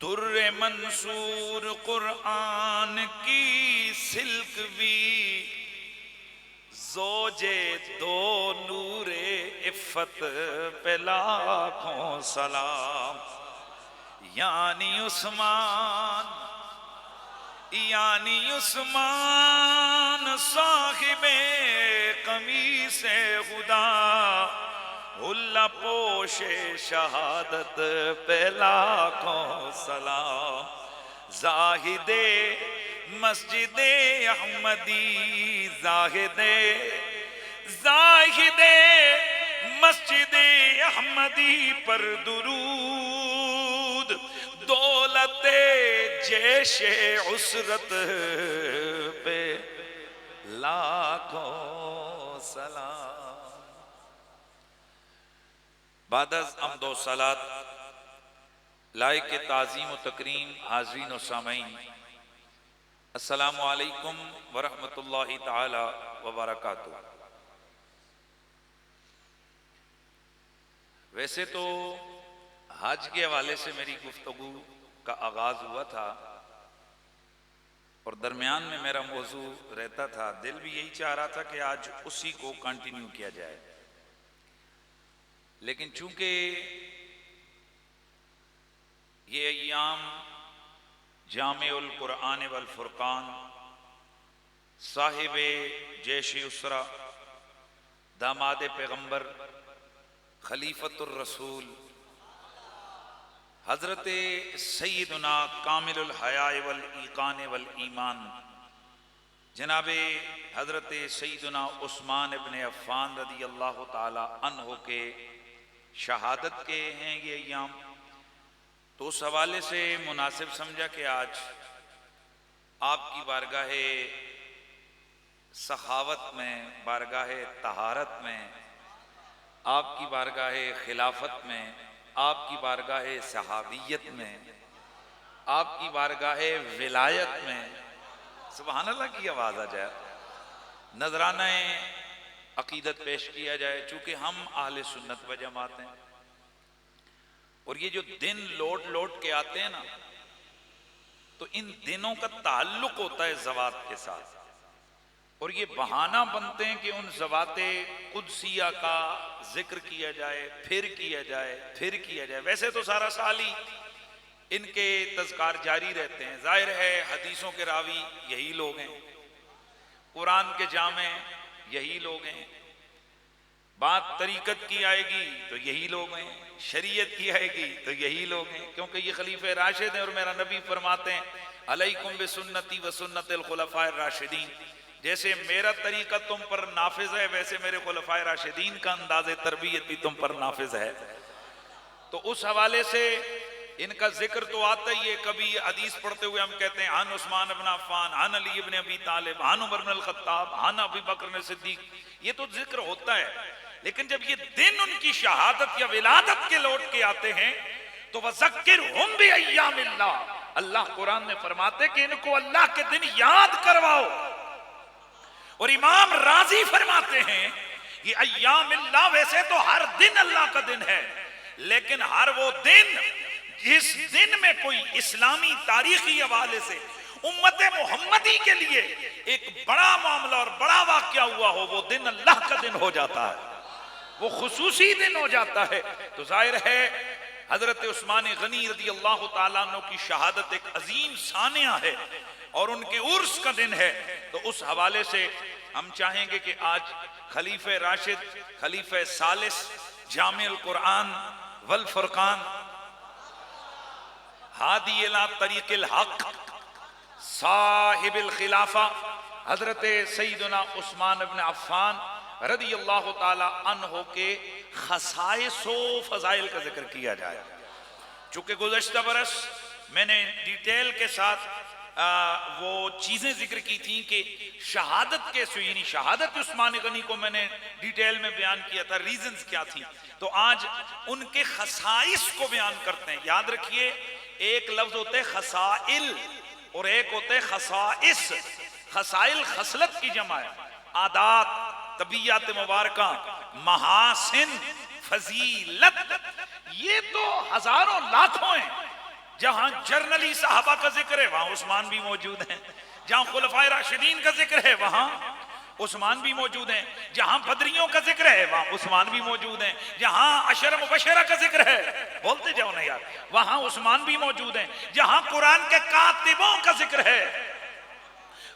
दुर्रे मंसूर कुरान की सिल्क भी जोजे दो नूरे इफ़्फ़त पे लाखों सलाम। यानी उस्मान साहिबे कमीसे खुदा हुल्ला पोशे शहादत पे लाखों सलाम। जाहिदे मस्जिदे अहमदी जाहिदे मस्जिदे अहमदी पर दुरूद दौलते जैशे उसरत पे लाखों सलाम। बादस अम्दो सलात लायक ताज़ीम व तकरीम हाज़रीन व सामईन, अस्सलामु अलैकुम व रहमतुल्लाहि ताला व बरकातुहू। वैसे तो हज के हवाले से मेरी गुफ्तगू का आगाज हुआ था और दरमियान में मेरा मौजू रहता था। दिल भी यही चाह रहा था कि आज उसी को कंटिन्यू किया जाए, लेकिन चूंकि ये अय्याम जामिउल कुरान वल फुरकान साहिबे जैश उसरा दामाद पैगंबर खलीफतुर रसूल हजरत सैयदना कामिलुल हया वल ईकान वल ईमान जनाबे हजरत सैयदना उस्मान इब्ने अफ़्फ़ान रदी अल्लाह ताला अन्हु के शहादत के हैं ये अय्याम। तो उस हवाले से मुनासिब समझा कि आज आपकी बारगाहे सखावत में, बारगाहे तहारत में, आपकी बारगाहे खिलाफत में, आपकी बारगाहे सहाबियत में, आपकी बारगाहे विलायत में सुभान अल्लाह की आवाज़ आ जाए, नजराना अकीदत पेश किया जाए। चूँकि हम आहले सुन्नत व जमात हैं और ये जो दिन लौट लौट के आते हैं ना, तो इन दिनों का ताल्लुक होता है ज़वात के साथ और ये बहाना बनते हैं कि उन ज़वाते कुदसिया का जिक्र किया जाए, फिर किया जाए, फिर किया जाए। वैसे तो सारा साल ही इनके तज़कार जारी रहते हैं। जाहिर है हदीसों के रावी यही लोग हैं, कुरान के जामे यही लोग हैं, बात तरीकत की आएगी तो यही लोग हैं, शरीयत की आएगी तो यही लोग हैं, क्योंकि ये खलीफे राशिद हैं और मेरा नबी फरमाते हैं अलैकुम बिसुन्नती व सुन्नतिल खुलफाए राशिदीन। जैसे मेरा तरीका तुम पर नाफिज है, वैसे मेरे खुलफाए राशिदीन का अंदाज़े तरबियत भी तुम पर नाफिज है। तो उस हवाले से इनका जिक्र तो आता ही है। कभी हदीस पढ़ते हुए हम कहते हैं अन उस्मान इब्न अफ़्फ़ान, अन अली इब्न अबी तालिब, अन उमर इब्न अल-खत्ताब, अन अबी बकर सिद्दीक, ये तो जिक्र होता है। लेकिन जब ये दिन उनकी शहादत या विलादत के लौट के आते हैं तो वज़क्किरहुम बिअय्यामिल्लाह, अल्लाह कुरान में फरमाते कि इनको अल्लाह के दिन याद करवाओ। और इमाम राजी फरमाते हैं ये अय्यामिल्लाह वैसे तो हर दिन अल्लाह का दिन है, लेकिन हर वो दिन जिस दिन में कोई इस्लामी तारीखी हवाले से उम्मत मोहम्मदी के लिए एक बड़ा मामला और बड़ा वाकया हुआ हो, वो दिन अल्लाह का दिन हो जाता है, वो खुसूसी दिन हो जाता है। तो जाहिर है हजरत उस्मान गनी रदी अल्लाह ताला अन्हु की शहादत एक अजीम सानिया है और उनके उर्स का दिन है। तो उस हवाले से हम चाहेंगे कि आज खलीफे राशिद, खलीफे सालिस, जामिउल कुरान वल फुरकान, हादी इला तरीक़िल हक, साहिबुल खिलाफा हजरत सैयदना उस्मान इब्न अफ़्फ़ान रदी अल्लाह ताला अन्हु के खसाइसो फजाइल का जिक्र किया जाए। चूंकि गुज़श्ता बरस मैंने डिटेल के साथ वो चीजें जिक्र की थी कि शहादत कैसे, यानी शहादत उस्मान गनी को मैंने डिटेल में बयान किया था, रीजंस क्या थी। तो आज उनके खसाइस को बयान करते हैं। याद रखिए एक लफ्ज होते हैं खसाइल और एक होते हैं खसाइस। खसाइल खसलत की जमा है, आदात, तबीयत मुबारका, महासिन, फजीलत, ये तो हजारों लाखों हैं। जहां जर्नली साहबा का जिक्र है वहां उस्मान भी मौजूद हैं। जहां खुलफाए राशिदीन का जिक्र है वहां उस्मान भी मौजूद हैं। जहां बदरियों का जिक्र है वहां उस्मान भी मौजूद हैं। जहां अशर मुबशरा का जिक्र है, बोलते जाओ ना यार, वहां उस्मान भी मौजूद हैं। जहां कुरान के कातिबों का जिक्र है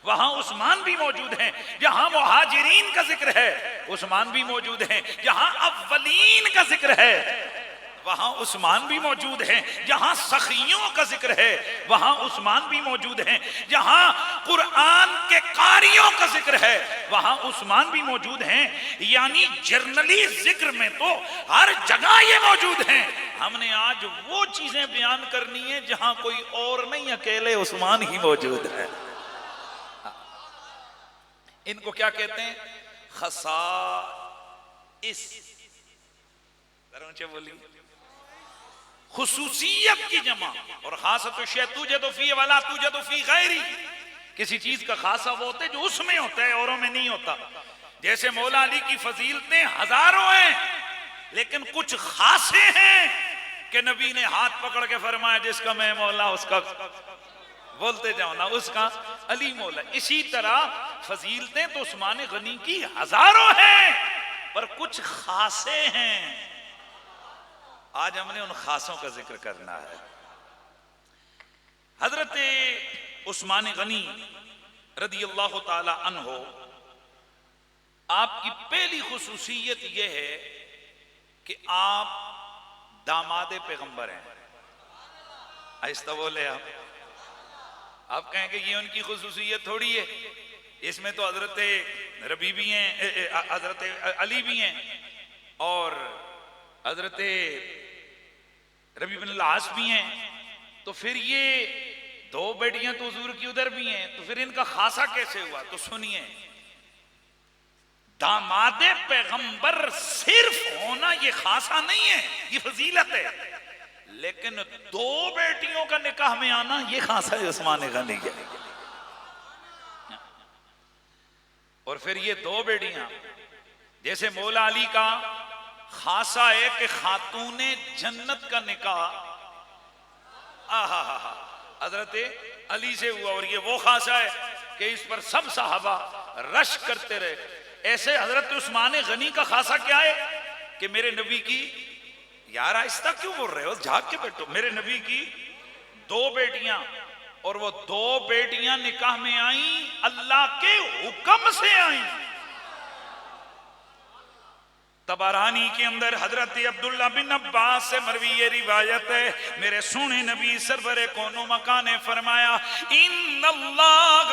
वहां उस्मान भी मौजूद हैं। जहां मुहाजिरीन का जिक्र है उस्मान भी मौजूद हैं। जहां अव्वलीन का जिक्र है वहां उस्मान भी मौजूद हैं। जहां सखियों का जिक्र है वहां उस्मान भी मौजूद हैं। जहां कुरान के कारियों का जिक्र है वहां उस्मान भी मौजूद हैं। यानी जर्नली जिक्र में तो हर जगह ये मौजूद हैं। हमने आज वो चीजें बयान करनी है जहां कोई और नहीं, अकेले उस्मान ही मौजूद है। इनको क्या कहते हैं? खसाइस। बोलिए खुसूसियत की जमा। और खास तो शे तुझे तो फी वाला तुझे तो फी गैरी। किसी चीज का खासा वो होता है जो उसमें होता है औरों में नहीं होता। जैसे मौला अली की फजीलतें हजारों हैं लेकिन कुछ खासे हैं कि नबी ने हाथ पकड़ के फरमाया जिसका मैं मौला उसका, बोलते जाओ ना, उसका अली मौला। इसी तरह फजीलतें तो उस्मान गनी की हजारों हैं पर कुछ खासे हैं। आज हमने उन खासों का जिक्र करना है। हजरत उस्मान गनी रदी अल्लाह ताला अन्हो, आपकी पहली खुसूसियत यह है कि आप दामाद पैगंबर हैं। आहिस्ता बोले आप कहेंगे ये उनकी खुसूसियत थोड़ी है, इसमें तो हजरत रबी भी हैं, हजरत अली भी हैं और हजरत रबी बिन लास भी हैं। तो फिर ये दो बेटियां तो हुजूर की उधर भी हैं, तो फिर इनका खासा कैसे हुआ? तो सुनिए, दामादे पैगंबर सिर्फ होना ये खासा नहीं है, ये फजीलत है। लेकिन दो बेटियों का निकाह में आना ये खासा है उस्मान गनी के। और फिर ये दो बेटियां, जैसे मौला अली का खासा है कि खातूने जन्नत का निकाह हजरत अली से हुआ, और ये वो खासा है कि इस पर सब साहबा रश करते रहे। ऐसे हजरत उस्मान गनी का खासा क्या है कि मेरे नबी की, यार आहिस्ता क्यों बोल रहे हो, झाग के बैठो, मेरे नबी की दो बेटियां, और वो दो बेटियां निकाह में आई अल्लाह के हुक्म से आई। तबारानी के अंदर हजरत अब्दुल्ला बिन अब्बास से मरवी ये रिवायत है, मेरे सोने नबी सरवरे कोनो मकान ने फरमाया, इन्नल्लाह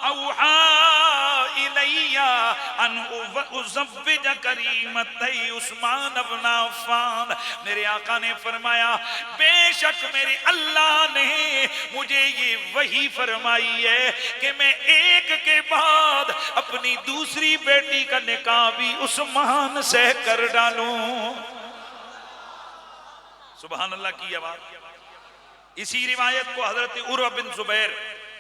औहा इलैया अन उज़व्विज करीमतै उस्मान इब्न अफ़्फ़ान। मेरे आका ने फरमाया बेशक मेरे अल्लाह ने मुझे ये वही फरमाई है कि मैं एक के बाद अपनी दूसरी बेटी का निकाह भी उस्मान से कर डालूं। सुभान अल्लाह की आवाज। इसी रिवायत को हजरत उर्वा बिन जुबैर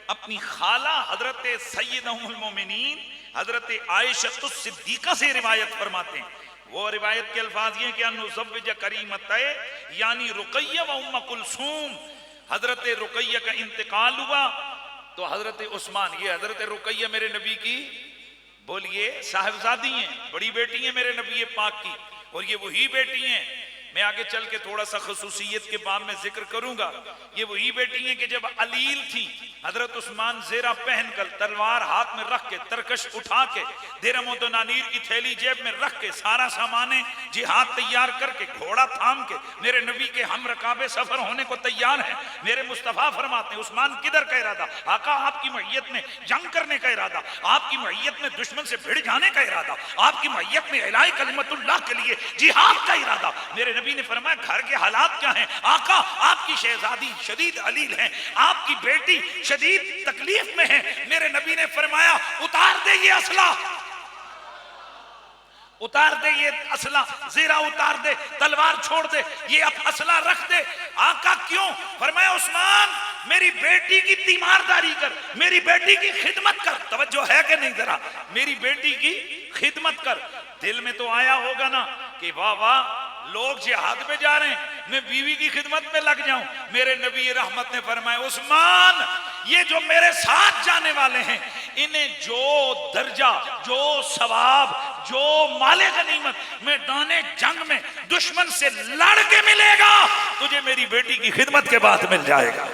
अपनी खाला हजरत सय्यदुल मोमिनीन हजरत आयशा सिद्दीका से रिवायत फरमाते हैं। वो रिवायत के अल्फाज ये कि अनुज़व्विज करीमतै यानी रुकैया व उम्म कुलसूम, हजरत रुकैया का इंतकाल हुआ तो हजरत उस्मान, ये हजरत रुकैया मेरे नबी की बोलिए साहिबजादी हैं, बड़ी बेटी हैं मेरे नबी पाक की, और ये वही बेटी हैं, मैं आगे चल के थोड़ा सा खसूसियत के बाद में जिक्र करूंगा, ये वही बेटी हैं कि जब अलील थी हजरत उस्मान जेरा पहनकर तलवार हाथ में रख के तरकश उठा के दिरहम व दनानीर की थैली जेब में रख के सारा सामाने जिहाद तैयार करके घोड़ा थाम के मेरे नबी के हम रकाबे सफर होने को तैयार हैं। मेरे मुस्तफा फरमाते हैं उस्मान किधर का इरादा? आका आपकी मैयत में जंग करने का इरादा, आपकी मैयत में दुश्मन से भिड़ जाने का इरादा, आपकी मैयत में इलाही कलिमतुल्लाह के लिए जिहाद का इरादा। मेरे नबी ने फरमाया घर के हालात क्या हैं? आका आपकी शहजादी शदीद अलील हैं, आपकी बेटी शदीद तकलीफ में है। मेरे नबी ने फरमाया उतार दे ये असला, उतार दे ये असला, जीरा उतार दे, तलवार छोड़ दे, ये अब असला रख दे। आका क्यों? फरमाया उस्मान मेरी बेटी की तीमारदारी कर, मेरी बेटी की खिदमत कर। तवज्जो है कि नहीं जरा? मेरी बेटी की खिदमत कर। दिल में तो आया होगा ना कि वाह वाह लोग जिहाद पे जा रहे हैं, मैं बीवी की खिदमत में लग जाऊं। मेरे नबी रहमत ने फरमाया, उस्मान ये जो मेरे साथ जाने वाले हैं इन्हें जो दर्जा, जो सवाब, जो माले गनीमत मैदाने जंग में दुश्मन से लड़ के मिलेगा, तुझे मेरी बेटी की खिदमत के बाद मिल जाएगा।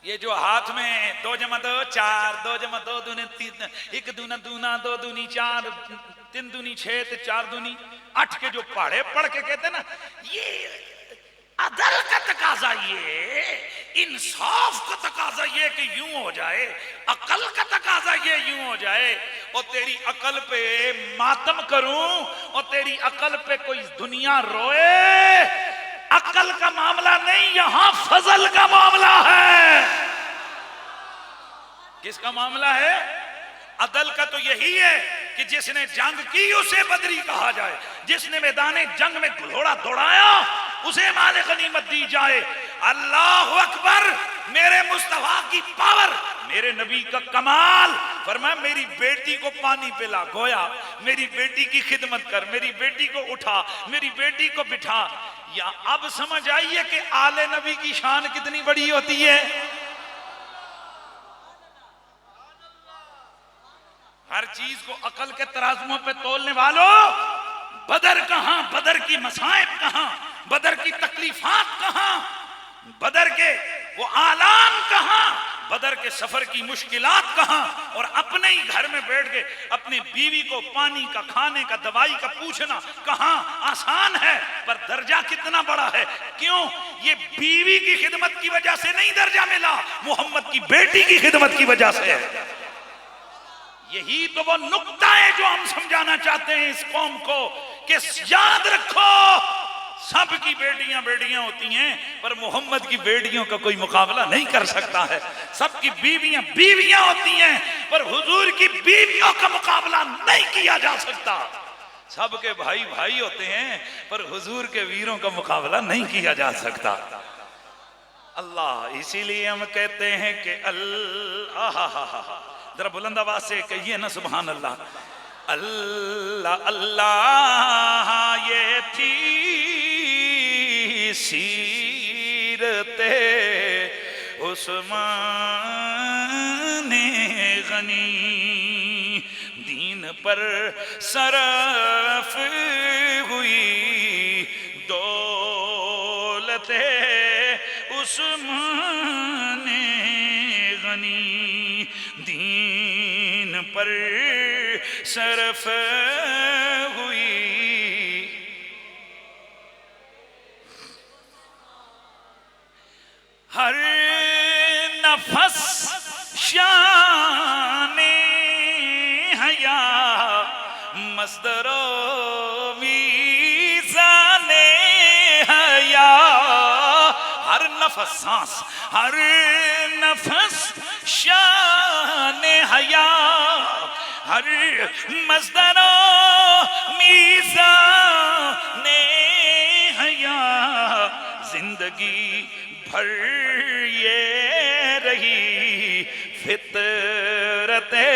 ये जो हाथ में 2 जमा 2 4, 2 जमा 2 दूने 3, 1 दूना दूना, 2 दूनी 4, 3 दूनी 6, 4 दूनी 8 के जो पढ़े पढ़ के कहते ना, ये अदल का तकाजा, ये इंसाफ का तकाजा ये कि यूं हो जाए, अकल का तकाजा ये यूं हो जाए, और तेरी अकल पे मातम करूं और तेरी अकल पे कोई दुनिया रोए। अकल का मामला नहीं, यहां फजल का मामला है। किसका मामला है? अदल का तो यही है कि जिसने जंग की उसे बदरी कहा जाए, जिसने मैदाने जंग में घोड़ा दौड़ाया उसे माले गनीमत दी जाए। अल्लाह अकबर, मेरे मुस्तफा की पावर, मेरे नबी का कमाल। फरमाया मेरी बेटी को पानी पिला, गोया मेरी बेटी की खिदमत कर, मेरी बेटी को उठा, मेरी बेटी को बिठा। या अब समझ आइए कि आले नबी की शान कितनी बड़ी होती है। हर चीज को अकल के तराजुओं पे तोलने वालों, बदर कहां, बदर की मसाइब कहां, बदर की तकलीफात कहां, बदर के वो आलाम कहां, बदर के सफर की मुश्किलात कहां। और अपने ही घर में बैठ के अपनी बीवी को पानी का, खाने का, दवाई का पूछना कहां आसान है, पर दर्जा कितना बड़ा है। क्यों? ये बीवी की खिदमत की वजह से नहीं दर्जा मिला, मोहम्मद की बेटी की खिदमत की वजह से है। यही तो वो नुक्ता है जो हम समझाना चाहते हैं इस कौम को, कि याद रखो सबकी बेटियां बेटियां होती हैं, पर मोहम्मद की बेटियों का कोई मुकाबला नहीं कर सकता है। सबकी बीवियां बीवियां होती हैं, पर हुजूर की बीवियों का मुकाबला नहीं किया जा सकता। सबके भाई भाई होते हैं, पर हुजूर के वीरों का मुकाबला नहीं किया जा सकता। अल्लाह, इसीलिए हम कहते हैं कि अल्लाह, जरा बुलंद आवाज से कहिए ना सुभान अल्लाह। अल्लाह अल्लाह, ये थी सीरते उस्मान गनी, दीन पर सरफ हुई दौलते उस्मान गनी, दीन पर सरफ हुई। हर नफस शाने हया, मस्दरो मीज़ाने हया। हर नफस सांस, हर नफस शाने हया, हर मस्दरो मीज़ाने हया। जिंदगी भर ये रही फितरते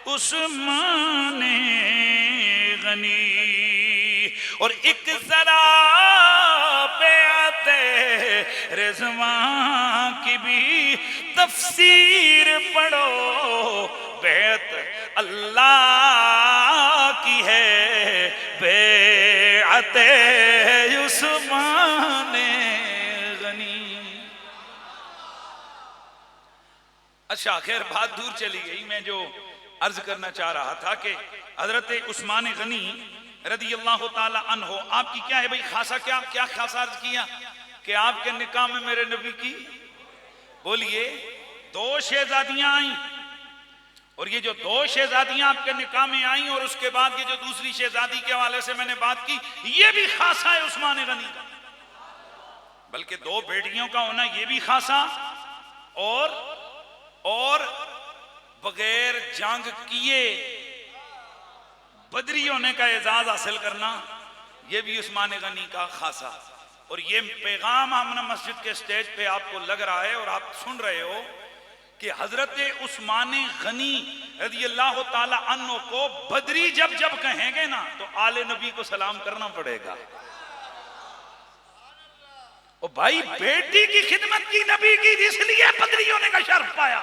उस्मान गनी। और एक जरा बेअते रिज़वान की भी तफसीर पढ़ो, बेअत अल्लाह की है, बेअते उस्मान गनी। अच्छा, खैर बात दूर चली गई। मैं जो अर्ज करना चाह रहा था कि हजरत उस्मान गनी रदी अल्लाह ताला अन्हो, आपकी क्या है भाई खासा, क्या क्या खासा अर्ज किया कि आपके निकाह में मेरे नबी की, बोलिए, 2 शहजादियां आई। और ये जो 2 शहजादियां आपके निकाह में आई और उसके बाद ये जो दूसरी शहजादी के हवाले से मैंने बात की, ये भी खासा है उस्मान गनी का। बल्कि 2 बेटियों का होना ये भी खासा, और बगैर जंग किए बदरी होने का एजाज हासिल करना, यह भी उस्मान गनी का खासा। और ये पैगाम हमने मस्जिद के स्टेज पे आपको लग रहा है और आप सुन रहे हो कि हजरत उस्मान गनी रज़ी अल्लाह ताला अन्हो को बदरी जब जब कहेंगे ना तो आले नबी को सलाम करना पड़ेगा। ओ भाई, बेटी की खिदमत की नबी की, इसलिए बदरियों ने का शर्फ पाया।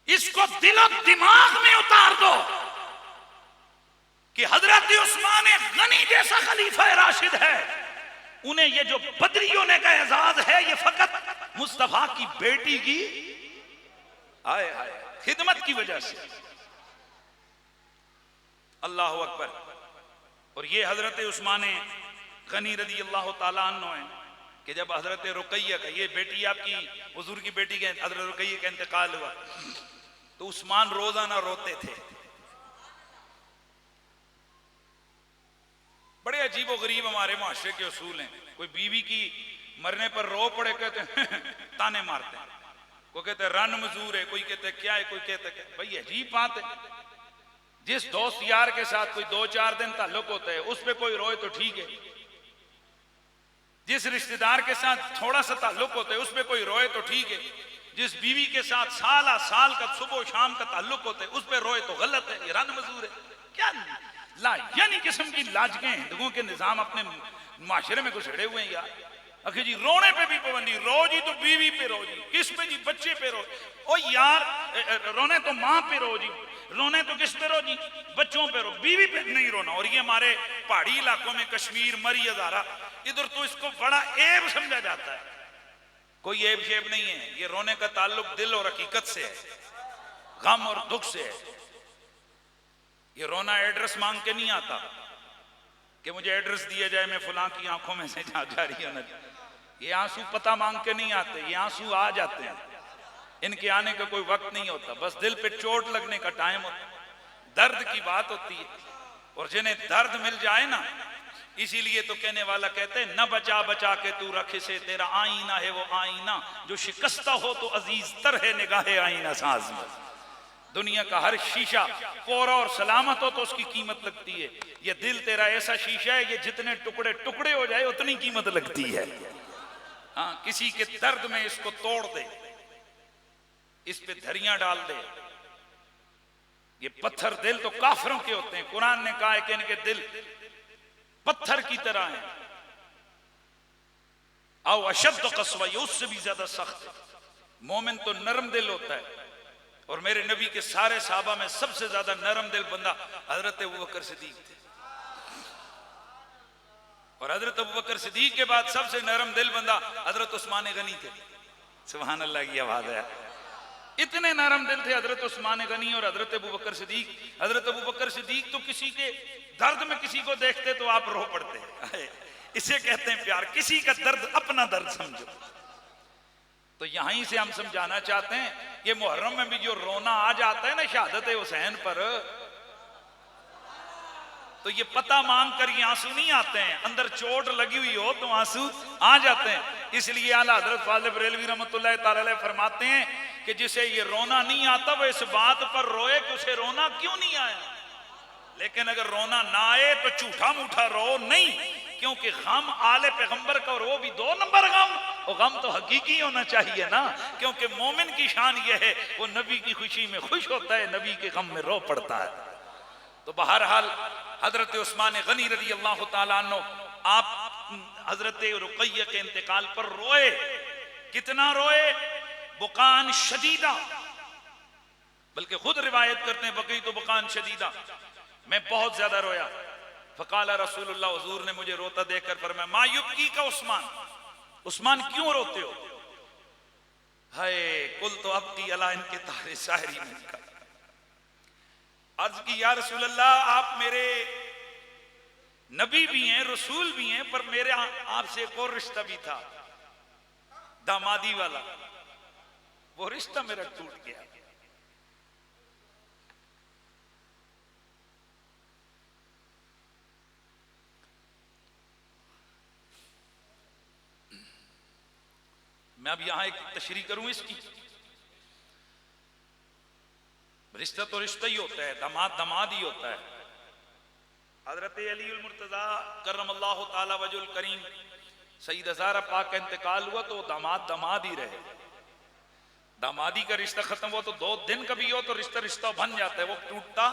इसको दिलो दिमाग में उतार दो कि हजरत उस्मान गनी जैसा खलीफा राशिद है, उन्हें ये जो बदरियों ने का एजाज है ये फकत मुस्तफा की बेटी की आए आए खिदमत की वजह से। अल्लाह अकबर। और ये हजरत उस्मान गनी रज़ी अल्लाह ताला अन्हु है कि जब हजरत रुकैया का, ये बेटी आपकी हुजूर की बेटी के हजरत रुकैया का इंतकाल हुआ तो उस्मान रोजाना रोते थे। बड़े अजीबो गरीब हमारे माशरे के उसूल हैं। कोई बीवी की मरने पर रो पड़े कहते हैं ताने मारते हैं, कोई कहते रन मजूर है, कोई कहते क्या है, कोई कहते क्या। भाई अजीब बात है, जिस दोस्त यार के साथ कोई 2-4 दिन ताल्लुक होता है उस पर कोई रोए तो ठीक है, जिस रिश्तेदार के साथ थोड़ा सा ताल्लुक होता है उस पर कोई रोए तो ठीक है, जिस बीवी के साथ साल का सुबह शाम का ताल्लुक होता है उस पर रोए तो गलत है, ये रन मजूर है। क्या ला यानी किस्म की लाजकें हिंदुओं के निजाम अपने माशरे में घुसेड़े हुए हैं यार। अखी जी रोने पे भी पाबंदी, रो जी तो बीवी पे रो जी, किस पे जी, बच्चे पे रो। ओ यार रोने तो माँ पे रो जी, रोने तो किस पे रो जी, बच्चों पे रो, बीवी पे नहीं रोना। और ये हमारे पहाड़ी इलाकों में कश्मीर, मरी, हजारा, इधर तो इसको बड़ा ऐब समझा जाता है। कोई ऐब शेब नहीं है, ये रोने का ताल्लुक दिल और हकीकत से है, गम और दुख से है। ये रोना एड्रेस मांग के नहीं आता कि मुझे एड्रेस दिया जाए, मैं फलां की आंखों में से जा रही है। ये आंसू पता मांग के नहीं आते, ये आंसू आ जाते हैं, इनके आने का कोई वक्त नहीं होता, बस दिल पे चोट लगने का टाइम होता, दर्द की बात होती है। और जिन्हें दर्द मिल जाए ना, इसीलिए तो कहने वाला कहते हैं न बचा बचा के तू रखे से, तेरा आईना है वो आईना जो शिकस्ता हो तो अजीज तर है निगाहे आईना साज में। दुनिया का हर शीशा कोरा और सलामत हो तो उसकी कीमत लगती है, ये दिल तेरा ऐसा शीशा है, ये जितने टुकड़े टुकड़े हो जाए उतनी कीमत लगती है। हाँ, किसी के दर्द में इसको तोड़ दे, इस पे धरियां डाल दे। ये पत्थर दिल तो काफिरों के होते हैं, कुरान ने कहा है कि इनके दिल पत्थर की तरह है। आओ अशद कसवा, ये उससे भी ज्यादा सख्त है। मोमिन तो नरम दिल होता है, और मेरे नबी के सारे साहबा में सबसे ज्यादा नरम दिल बंदा हजरत अबू बकर सिद्दीक थे, और हजरत अबू बकर सिद्दीक के बाद सबसे नरम दिल बंदा हजरत उस्मान गनी थे। सुभान अल्लाह की आवाज है। इतने नरम दिल थे हजरत उस्मान गनी और हजरत अबू बकर सिद्दीक। हजरत अबू बकर सिद्दीक तो किसी के दर्द में किसी को देखते तो आप रो पड़ते। इसे कहते हैं प्यार, किसी का दर्द अपना दर्द समझो। तो यहीं से हम समझाना चाहते हैं, ये मुहर्रम में भी जो रोना आ जाता है ना शहादत हुसैन पर, तो ये पता मांग कर ये आंसू नहीं आते हैं, अंदर चोट लगी हुई हो तो आंसू आ जाते हैं। इसलिए आला हजरत फाज़िल बरेलवी रहमतुल्लाह तआला अलैह फरमाते हैं कि जिसे ये रोना नहीं आता वो इस बात पर रोए कि उसे रोना क्यों नहीं आया। लेकिन अगर रोना ना आए तो झूठा मूठा रो नहीं, क्योंकि गम आले पैगंबर का, और वो भी 2 नंबर गम, वो गम तो हकीकी होना चाहिए ना, क्योंकि मोमिन की शान ये है वो नबी की खुशी में खुश होता है, नबी के गम में रो पड़ता है। तो बहरहाल हजरत उस्मान गनी रज़ी अल्लाह ताला अन्हु आप हजरत रुकैया के इंतकाल पर रोए। कितना रोए? बुकान शदीदा, बल्कि खुद रिवायत करते हैं बकी तो बुकान शदीदा, मैं बहुत ज्यादा रोया। फकाला रसूलुल्लाह, हुजूर ने मुझे रोता देखकर फरमाया मा युबकी का उस्मान, उस्मान क्यों रोते हो? हाय कुल तो अब की अला इनके तारे शायरी में का अर्ज की या रसूलल्लाह, आप मेरे नबी भी हैं, रसूल भी हैं, पर मेरे आपसे एक और रिश्ता भी था, दामादी वाला, वो रिश्ता मेरा टूट गया। मैं अब यहां एक तशरीह करूं इसकी। रिश्ता तो रिश्ता ही होता है, दामाद दामाद ही होता है। हजरत अली मुर्तजा करमल्लाहु ताला वजुल करीम सईद ज़हरा पाक का इंतकाल हुआ तो दामाद दामाद ही रहे। दामादी का रिश्ता खत्म हुआ तो 2 दिन कभी हो तो रिश्ता रिश्ता बन जाता है, वो टूटता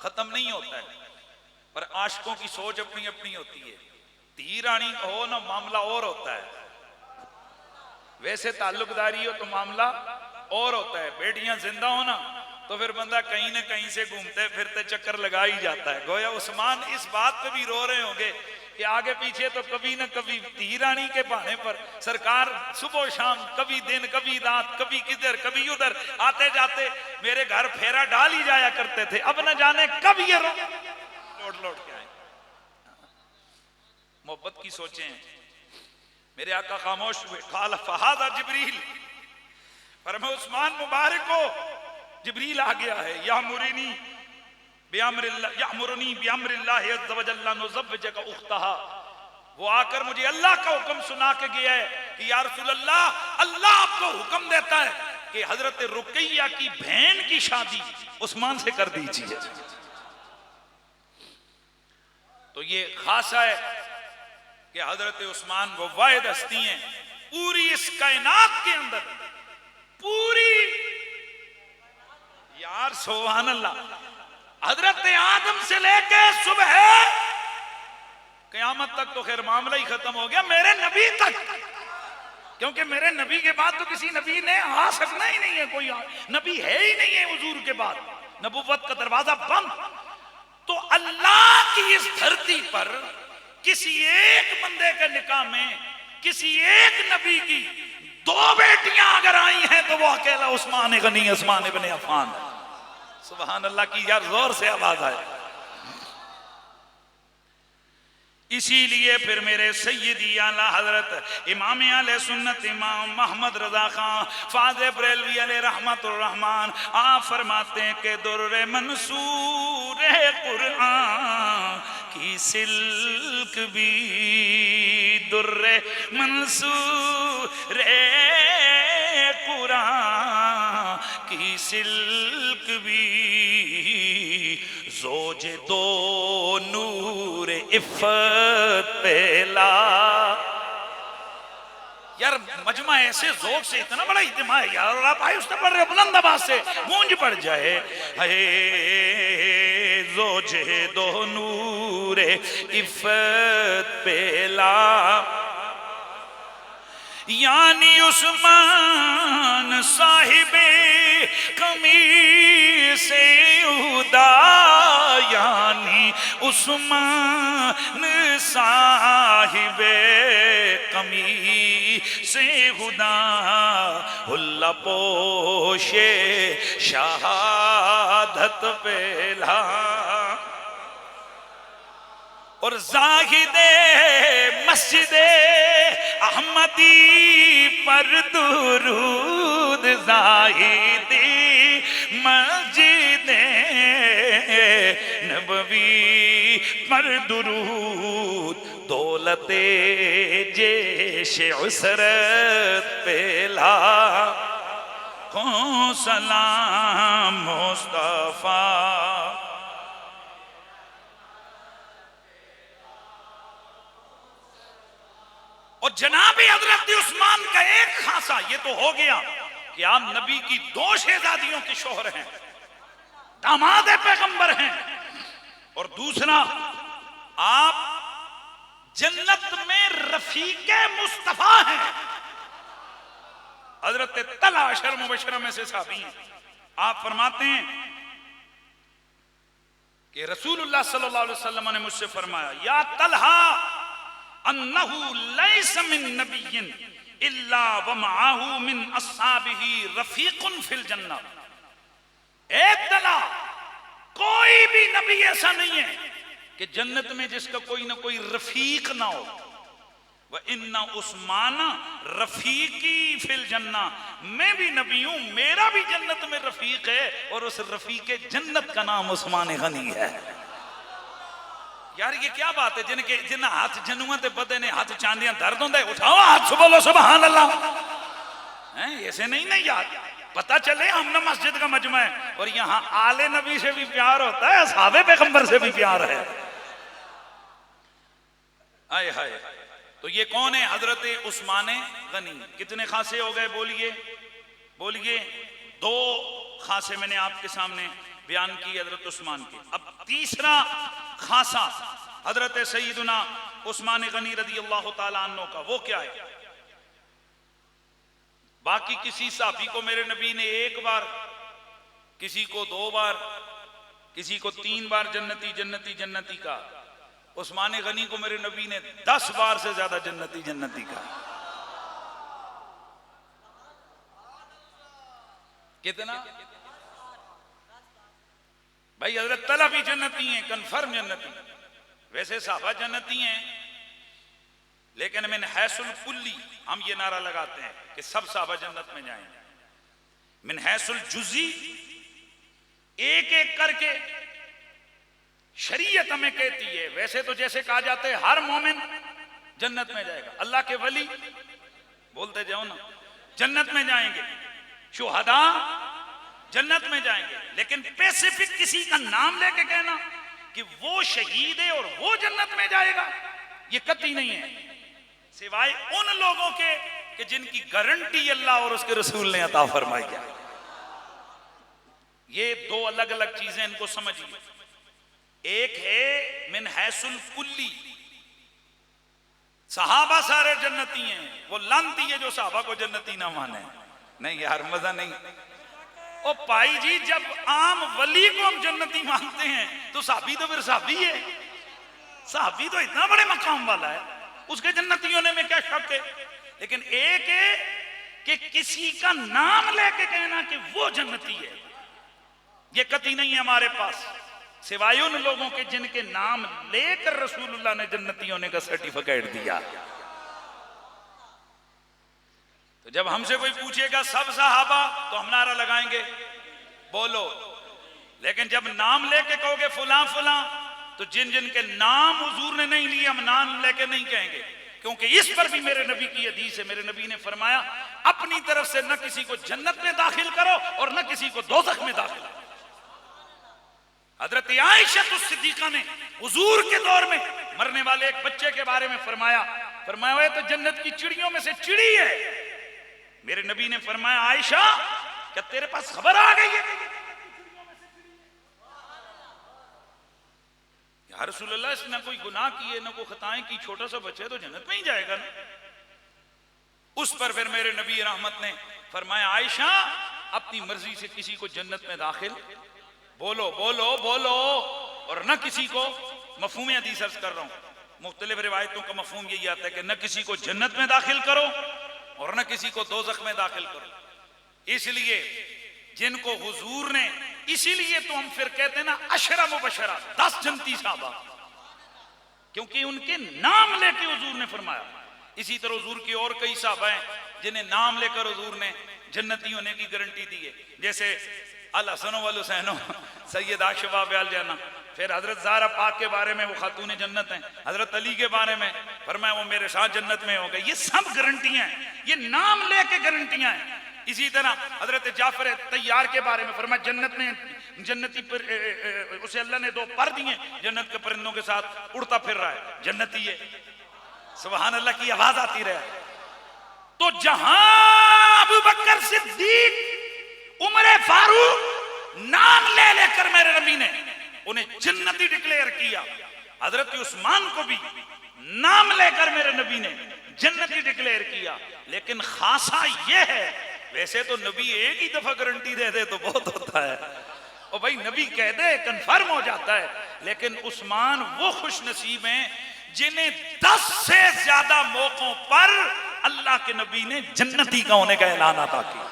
खत्म नहीं होता है। पर आशिकों की सोच अपनी अपनी होती है। धी रानी हो ना मामला और होता है, वैसे ताल्लुकदारी हो तो मामला और होता है। बेटियां जिंदा हो ना तो फिर बंदा कहीं ना कहीं से घूमते फिरते चक्कर लगा ही जाता है। गोया उस्मान इस बात पे भी रो रहे होंगे कि आगे पीछे तो कभी ना कभी धी रानी के बहाने पर सरकार सुबह शाम कभी दिन कभी रात कभी किधर कभी उधर आते जाते मेरे घर फेरा डाल ही जाया करते थे। अब न जाने कब ये लौट लौट के आए। मोहब्बत की सोचें। मेरे आका खामोश हुए। काल फहादा जिब्रील, फरमाया उस्मान मुबारक को जिब्रील आ गया है। यामुरनी बिअम्रिल्लाह अज़्ज़ व जल्ला नुज़व्विजुका उख्तहा। वो आकर मुझे अल्लाह का हुक्म सुना के गया है कि या रसूल अल्लाह, अल्लाह आपको हुक्म देता है कि हजरत रुकैया की बहन की शादी उस्मान से कर दीजिए। तो ये खासा है कि हजरत उस्मान वो वाहिद हस्ती हैं पूरी इस कायनात के अंदर, पूरी यार सुभान अल्लाह, हजरत आदम से लेके सुबह कयामत तक तो खैर मामला ही खत्म हो गया, मेरे नबी तक, क्योंकि मेरे नबी के बाद तो किसी नबी ने आ सकना ही नहीं है, कोई नबी है ही नहीं है हुजूर के बाद, नबुव्वत का दरवाजा बंद। तो अल्लाह की इस धरती पर किसी एक बंदे के निकाह में किसी एक नबी की 2 बेटियां अगर आई हैं तो वो अकेला उस्मान गनी उस्मान इब्न अफ़्फ़ान। सुभान अल्लाह की यार जोर से आवाज आए। इसीलिए फिर मेरे सैयदी आला हजरत इमाम आले सुन्नत इमाम मोहम्मद रजा खान फाज़े बरेलवी अलैहि रहमतुर रहमान आप फरमाते हैं कि दुर्रे मंसूर कुरान की सिल्क भी, दुर्रे मंसूर कुरान की सिल्क भी, ज़ोजे दो नूर इफ़्फ़त पेला। यार मजमा ऐसे ज़ौक़ से इतना बड़ा इज्तिमा है यार, और आप आए उसने पढ़ रहे हो बुलंद आवाज़ से, गूंज पड़ जाए। ज़ोजे दो नूर इफ़्फ़त पेला, यानी उस्मान साहिबे कमी से उदा, यानी उस्मान साहिबे कमी से खुदा, हुल्ला पोशे शहादत पेला, और ज़ाहिदे मस्जिदे अहमदी पर दुरूद, ज़ाहिदी मस्जिदे नबवी पर दुरूद, दौलते जेश उसरत पेला, को सलाम मुस्तफा। और जनाब हजरत उस्मान का एक खासा ये तो हो गया कि आप नबी की 2 शहजादियों के शोहर हैं, दामाद पैगंबर हैं, और दूसरा आप जन्नत में रफीके मुस्तफा हैं। हजरत तलहा अशर मुबशरा में से साहबी हैं। आप फरमाते हैं कि रसूलुल्लाह सल्लल्लाहु अलैहि वसल्लम ने मुझसे फरमाया, या तलहा अन्नहु लैसा मिन नबिय्यिन इल्ला व मअहु मिन अस्हाबिही रफीकुन फिल जन्नह। ए तलहा, कोई भी नबी ऐसा नहीं है कि जन्नत में जिसका कोई ना कोई रफीक ना हो। व इन्ना उस्मान रफीकी फिल जन्नह, मैं भी नबी हूं, मेरा भी जन्नत में रफीक है, और उस रफीक जन्नत का नाम उस्मान गनी है। यार ये क्या बात है, जिनके जिन हाथ जनुआ ते बदे ने हाथ चांदियां दर्द होंगे, उठाओ हाथ बोलो सुभान अल्लाह। ऐसे नहीं नहीं यार, पता चले हम ना मस्जिद का मजमा है, और यहाँ आले नबी से भी प्यार होता है, असहाबे पैगंबर से भी प्यार है। आए हाय। तो तो ये कौन है? हजरत उस्मान गनी। कितने खासे हो गए? बोलिए बोलिए। 2 खासे मैंने आपके सामने बयान की हजरत उस्मान के। अब तीसरा खासा हजरत सईदुना उस्मान गनी रदी अल्लाह ताला अन्हु का, वो क्या है? बाकी किसी साहबी को मेरे नबी ने 1 बार, किसी को 2 बार, किसी को 3 बार जन्नती जन्नती जन्नती का। उस्मान गनी को मेरे नबी ने 10 बार से ज्यादा जन्नती जन्नती का। कितना भाई? हजरत तला भी जन्नती हैं, कन्फर्म जन्नती। वैसे साहबा जन्नती हैं, लेकिन मिन हैसुल कुल्ली हम ये नारा लगाते हैं कि सब साहबा जन्नत में जाएंगे। मिन हैसुल जुज़ी, एक एक करके शरीयत हमें कहती है। वैसे तो जैसे कहा जाता है हर मोमिन जन्नत में जाएगा, अल्लाह के वली, बोलते जाओ ना, जन्नत में जाएंगे, शुहदा जन्नत में जाएंगे। लेकिन स्पेसिफिक किसी का नाम लेके कहना कि वो शहीद है और वो जन्नत में जाएगा, ये कतई नहीं है, सिवाय उन लोगों के कि जिनकी गारंटी अल्लाह और उसके रसूल ने अता फरमाई है। ये 2 अलग अलग चीजें, इनको समझिए। एक है मिन हैसुल कुल्ली, सहाबा सारे जन्नती हैं, वो लानती है जो सहाबा को जन्नती ना माने। नहीं यार, मजा नहीं। ओ भाई जी, जब आम वली को हम जन्नती मानते हैं तो साहबी तो फिर साहबी है। साहबी तो इतना बड़े मकाम वाला है, उसके जन्नती होने में क्या शक है। लेकिन एक है कि किसी का नाम लेके कहना कि वो जन्नती है, ये कतई नहीं है हमारे पास, सिवाय उन लोगों के जिनके नाम लेकर रसूलुल्लाह ने जन्नती होने का सर्टिफिकेट दिया। तो जब हमसे कोई पूछेगा सब सहाबा, तो हम नारा लगाएंगे बोलो। लेकिन जब नाम लेके कहोगे फुला फुला, तो जिन जिन के नाम हुजूर ने नहीं लिए हम नाम लेके नहीं कहेंगे, क्योंकि इस पर भी मेरे नबी की हदीस है। मेरे नबी ने फरमाया अपनी तरफ से न किसी को जन्नत में दाखिल करो और न किसी को दोज़ख में दाखिल करो। हजरत आयशा सिद्दीका ने हुजूर के दौर में मरने वाले एक बच्चे के बारे में फरमाया, फरमाया तो जन्नत की चिड़ियों में से चिड़ी है। मेरे नबी ने फरमाया आयशा, क्या तेरे पास खबर आ गई है? या रसूलुल्लाह, इसने कोई गुनाह किए ना कोई खताएं की, छोटा सा बच्चा है तो जन्नत में ही जाएगा ना। उस पर फिर मेरे नबी रहमत ने फरमाया आयशा, अपनी मर्जी से किसी को जन्नत में दाखिल बोलो बोलो बोलो, और न किसी को, मफहूम हदीस अर्ज कर रहा हूं, मुख्तलिफ रिवायतों का मफहूम यही आता है कि न किसी को जन्नत में दाखिल करो और न किसी को दोज़ख में दाखिल करो। इसलिए जिनको हुजूर ने, इसीलिए तो हम फिर कहते हैं ना अशरा मुबशरा, 10 जन्नती साहबा, क्योंकि उनके नाम लेके हुजूर ने फरमाया। इसी तरह हुजूर की और कई साहबा हैं जिन्हें नाम लेकर हुजूर ने जन्नती होने की गारंटी दी है, जैसे अल हसनो वल हुसैनो सैयद आशिफा ब्याल जाना। फिर हजरत ज़हरा पाक के बारे में वो खातून जन्नत हैं, हजरत अली के बारे में फरमाया वो मेरे साथ जन्नत में हो गए। ये सब गारंटियां हैं, ये नाम लेके गारंटियां हैं। इसी तरह हजरत जाफर तैयार के बारे में फरमाया जन्नत में, जन्नती पर उसे अल्लाह ने 2 पर दिए, जन्नत के परिंदों के साथ उड़ता फिर रहा है, जन्नती है। सुभान अल्लाह की आवाज आती रहे। तो जहां अबू बकर सिद्दीक, उमर फारूक नाम ले लेकर मेरे नबी ने उन्हें जन्नती डिक्लेयर किया, हजरत उस्मान को भी नाम लेकर मेरे नबी ने जन्नती डिक्लेयर किया। लेकिन खासा यह है, वैसे तो नबी एक ही दफा गारंटी दे दे तो बहुत होता है, और भाई नबी कह दे कंफर्म हो जाता है। लेकिन उस्मान वो खुश नसीब हैं जिन्हें 10 से ज्यादा मौकों पर अल्लाह के नबी ने जन्नती का होने का ऐलान अता किया।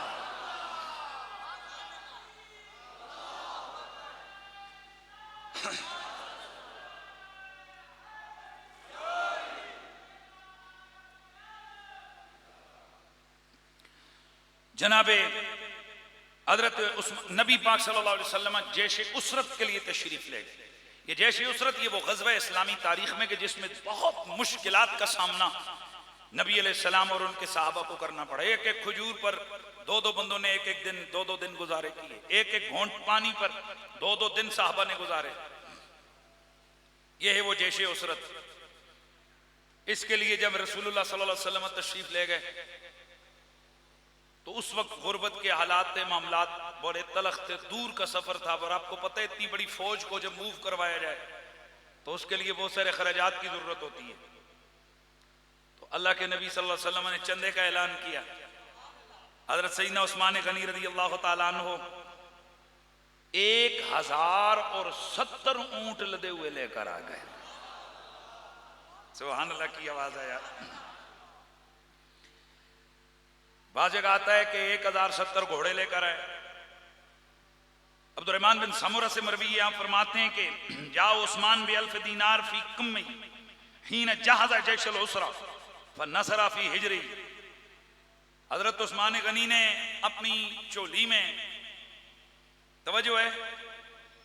जनाबे हजरत नबी पाक सल्लल्लाहु अलैहि वसल्लम जैश उसरत के लिए तशरीफ ले गए। ये जैश उसरत, ये वो ग़ज़वा इस्लामी तारीख में कि जिसमें बहुत मुश्किलात का सामना नबी अलैहिस्सलाम और उनके सहाबा को करना पड़ा। एक एक खजूर पर 2-2 बंदों ने एक एक दिन 2-2 दिन गुजारे किए, एक एक घोंट पानी पर 2-2 दिन साहबा ने गुजारे। ये है वो जैश उसरत। इसके लिए जब रसूलुल्लाह सल्लल्लाहु अलैहि वसल्लम तशरीफ ले गए तो उस वक्त गुर्बत के हालात थे, मामलात बड़े तलख थे, दूर का सफर था। और आपको पता है इतनी बड़ी फौज को जब मूव करवाया जाए तो उसके लिए बहुत सारे खर्चात की जरूरत होती है। तो अल्लाह के नबी सल्लल्लाहु अलैहि वसल्लम ने चंदे का ऐलान किया। हजरत सैयदना उस्मान गनी रज़ी अल्लाह ताला अन्हु 1070 ऊंट लदे हुए लेकर आ गए। सुभान अल्लाह की आवाज है यार। बाज़ जगह आता है कि 1070 घोड़े लेकर आए। अब्दुर्रहमान बिन समुरा से मरवी आप फरमाते हैं कि जाओ उस्मान बि अल्फ दीनार फी कम्मी हीन जहाज़ जैशल उसरा फनसरा फी हिजरी। हजरत उस्मान गनी ने अपनी चोली में, तवज्जो है,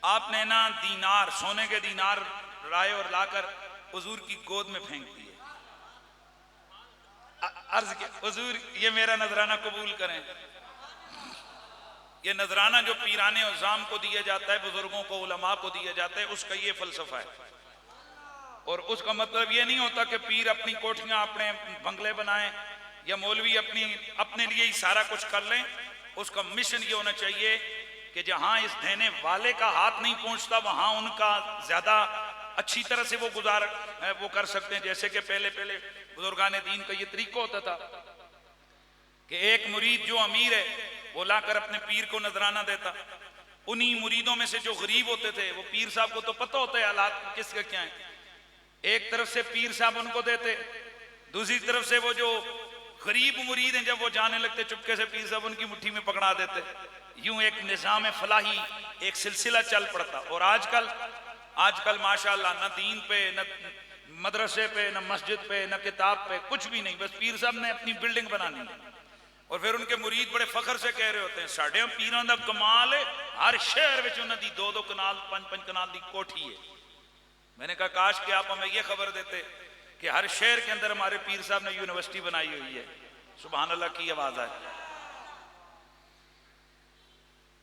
आपने ना दीनार, सोने के दीनार लाए और लाकर हुजूर की गोद में फेंक दिए। अर्ज किया हुजूर ये मेरा नजराना कबूल करें। ये नजराना जो पीराने और जाम को दिया जाता है, बुजुर्गों को, उलमा को दिया जाता है, उसका ये फलसफा है। और उसका मतलब ये नहीं होता कि पीर अपनी कोठियां, अपने बंगले बनाएं या मौलवी अपने लिए ही सारा कुछ कर लें। उसका मिशन ये होना चाहिए कि जहां इस देने वाले का हाथ नहीं पहुंचता वहां उनका ज्यादा अच्छी तरह से वो कर सकते हैं। जैसे कि पहले बुजुर्गान दीन का ये तरीका होता था कि एक मुरीद जो अमीर है वो लाकर अपने पीर को नजराना देता। उन्हीं मुरीदों में से जो गरीब होते थे, वो पीर साहब को तो पता होता है हालात किसका क्या है, एक तरफ से पीर साहब उनको देते, दूसरी तरफ से वो जो गरीब मुरीद हैं जब वो जाने लगते चुपके से पीर साहब उनकी मुट्ठी में पकड़ा देते। यूं एक निजाम फलाही, एक सिलसिला चल पड़ता। और आजकल माशाअल्लाह न दीन पे, न मदरसे पे, न मस्जिद पे, न किताब पे, कुछ भी नहीं, बस पीर साहब ने अपनी बिल्डिंग बनानी है। और फिर उनके मुरीद बड़े फखर से कह रहे होते हैं साढ़े पीरों का कमाल है, हर शहर में उन्होंने 2-2 कनाल 5-5 कनाल की कोठी है। मैंने कहा काश कि आप हमें यह खबर देते कि हर शहर के अंदर हमारे पीर साहब ने यूनिवर्सिटी बनाई हुई है। सुभान अल्लाह की आवाज है।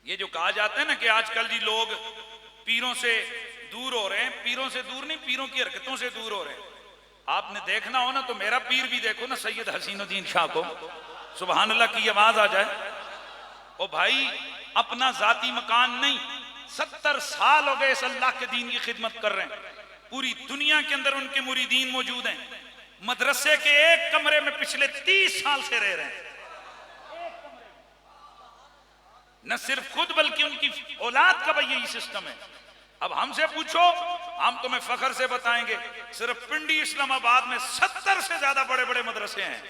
ये जो कहा जाता है ना कि आजकल जी लोग पीरों से दूर हो रहे हैं, पीरों से दूर नहीं, पीरों की हरकतों से दूर हो रहे हैं। आपने देखना हो ना तो मेरा पीर भी देखो ना, सैयद हसीनुद्दीन शाह को, सुभान अल्लाह की आवाज आ जाए। ओ भाई अपना जाती मकान नहीं, 70 साल हो गए इस अल्लाह के दीन की खिदमत कर रहे हैं। पूरी दुनिया के अंदर उनके मुरीदीन मौजूद हैं। मदरसे के एक कमरे में पिछले 30 साल से रह रहे हैं। न सिर्फ खुद बल्कि उनकी औलाद का भी यही सिस्टम है। अब हमसे पूछो, हम तुम्हें फखर से बताएंगे सिर्फ पिंडी इस्लामाबाद में 70 से ज्यादा बड़े बड़े मदरसे हैं।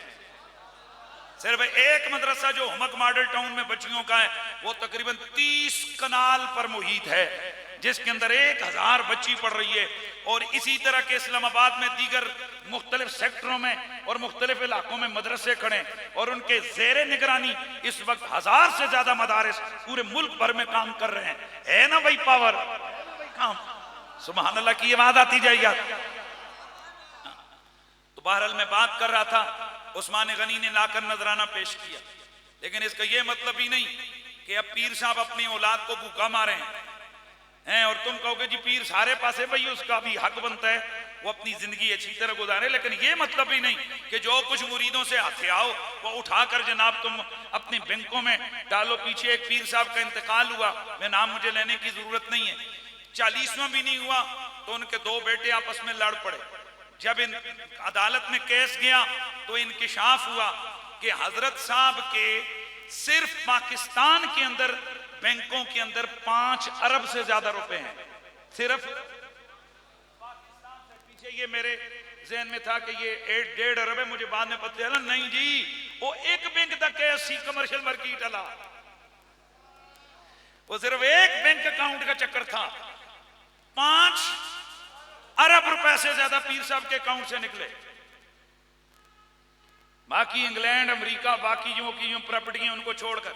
सिर्फ एक मदरसा जो हमक मॉडल टाउन में बच्चियों का है वो तकरीबन 30 कनाल पर मुहित है, जिसके अंदर 1000 बच्ची पढ़ रही है। और इसी तरह के इस्लामाबाद में दीगर मुख्तलिफ सेक्टरों में और मुख्तलिफ इलाकों में मदरसे खड़े और उनके जेर निगरानी इस वक्त 1000 से ज्यादा मदारिस पूरे मुल्क भर में काम कर रहे हैं। है ना भाई पावर काम? सुभान अल्लाह की आवाज आती जाएगी। तो बहरहाल मैं बात कर रहा था, उस्मान गनी ने लाकर नजराना पेश किया, लेकिन इसका यह मतलब ही नहीं कि अब पीर साहब अपनी औलाद को भूखा मारे हैं और तुम कहोगे जी पीर सारे पासे भाई उसका भी हक बनता है वो अपनी जिंदगी अच्छी तरह गुजारे। लेकिन यह मतलब ही नहीं कि जो कुछ मुरीदों से हाथे आओ वो उठाकर जनाब तुम अपनी बैंकों में डालो। पीछे एक पीर साहब का इंतकाल हुआ, मैं नाम मुझे लेने की जरूरत नहीं है, 40वां भी नहीं हुआ तो उनके 2 बेटे आपस में लड़ पड़े। जब इन अदालत में केस गया तो इंकिशाफ हुआ कि हजरत साहब के सिर्फ पाकिस्तान के अंदर बैंकों के अंदर 5 अरब से ज्यादा रुपए हैं। सिर्फ पाकिस्तान से पीछे ये मेरे जहन में था कि ये 1.5 अरब है, मुझे बाद में पता चला नहीं जी वो एक बैंक तक है 80 कमर्शियल मार्केट अला, वो सिर्फ एक बैंक अकाउंट का चक्कर था। 5 अरब रुपए से ज्यादा पीर साहब के अकाउंट से निकले। बाकी इंग्लैंड, अमेरिका, बाकी जो की प्रॉपर्टियां उनको छोड़कर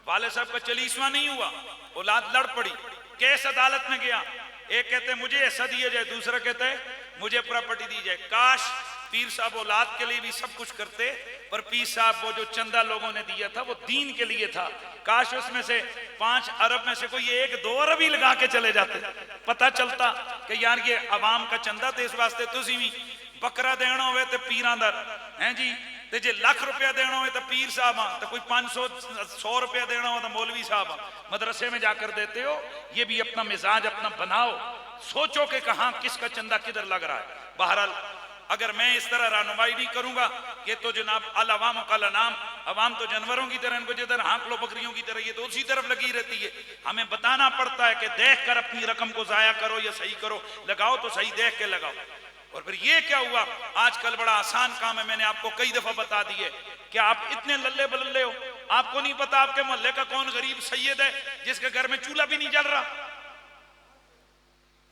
वाले साहब का 40वां नहीं हुआ, औलाद लड़ पड़ी, केस अदालत में गया। एक कहते मुझे ऐसा दिया जाए, दूसरा कहता है मुझे प्रॉपर्टी दी जाए। काश पीर साहब औलाद के लिए भी सब कुछ करते, पर पीर साहब वो जो चंदा लोगों ने दिया था वो दीन के लिए था। काश उसमें से 5 अरब में से कोई 1-2 अरब ही लगा के चले जाते, पता चलता कि यार ये अवाम का चंदा तो इस वास्ते तुसी भी बकरा देना हो तो पीरां दा है जी, ते जे लाख रुपया देना हो तो पीर साहब आ, तो कोई 500-100 रुपया देना हो तो मौलवी साहब आ। मदरसे में जाकर देते हो, ये भी अपना मिजाज अपना बनाओ, सोचो कि कहां किसका चंदा किधर लग रहा है। बहरहाल अगर मैं इस तरह रहनुमाई नहीं करूंगा, ये तो जनाब अल अवाम कल नाम, अवाम तो जानवरों की तरह, इनको जिधर हाँक लो बकरियों की तरह, ये तो उसी तरफ लगी रहती है। हमें बताना पड़ता है कि देख कर अपनी रकम को जाया करो या सही करो, लगाओ तो सही देख के लगाओ। और फिर ये क्या हुआ, आजकल बड़ा आसान काम है, मैंने आपको कई दफा बता दिए कि आप इतने लल्ले बल्ले हो, आपको नहीं पता आपके मोहल्ले का कौन गरीब सैयद है जिसके घर में चूल्हा भी नहीं जल रहा,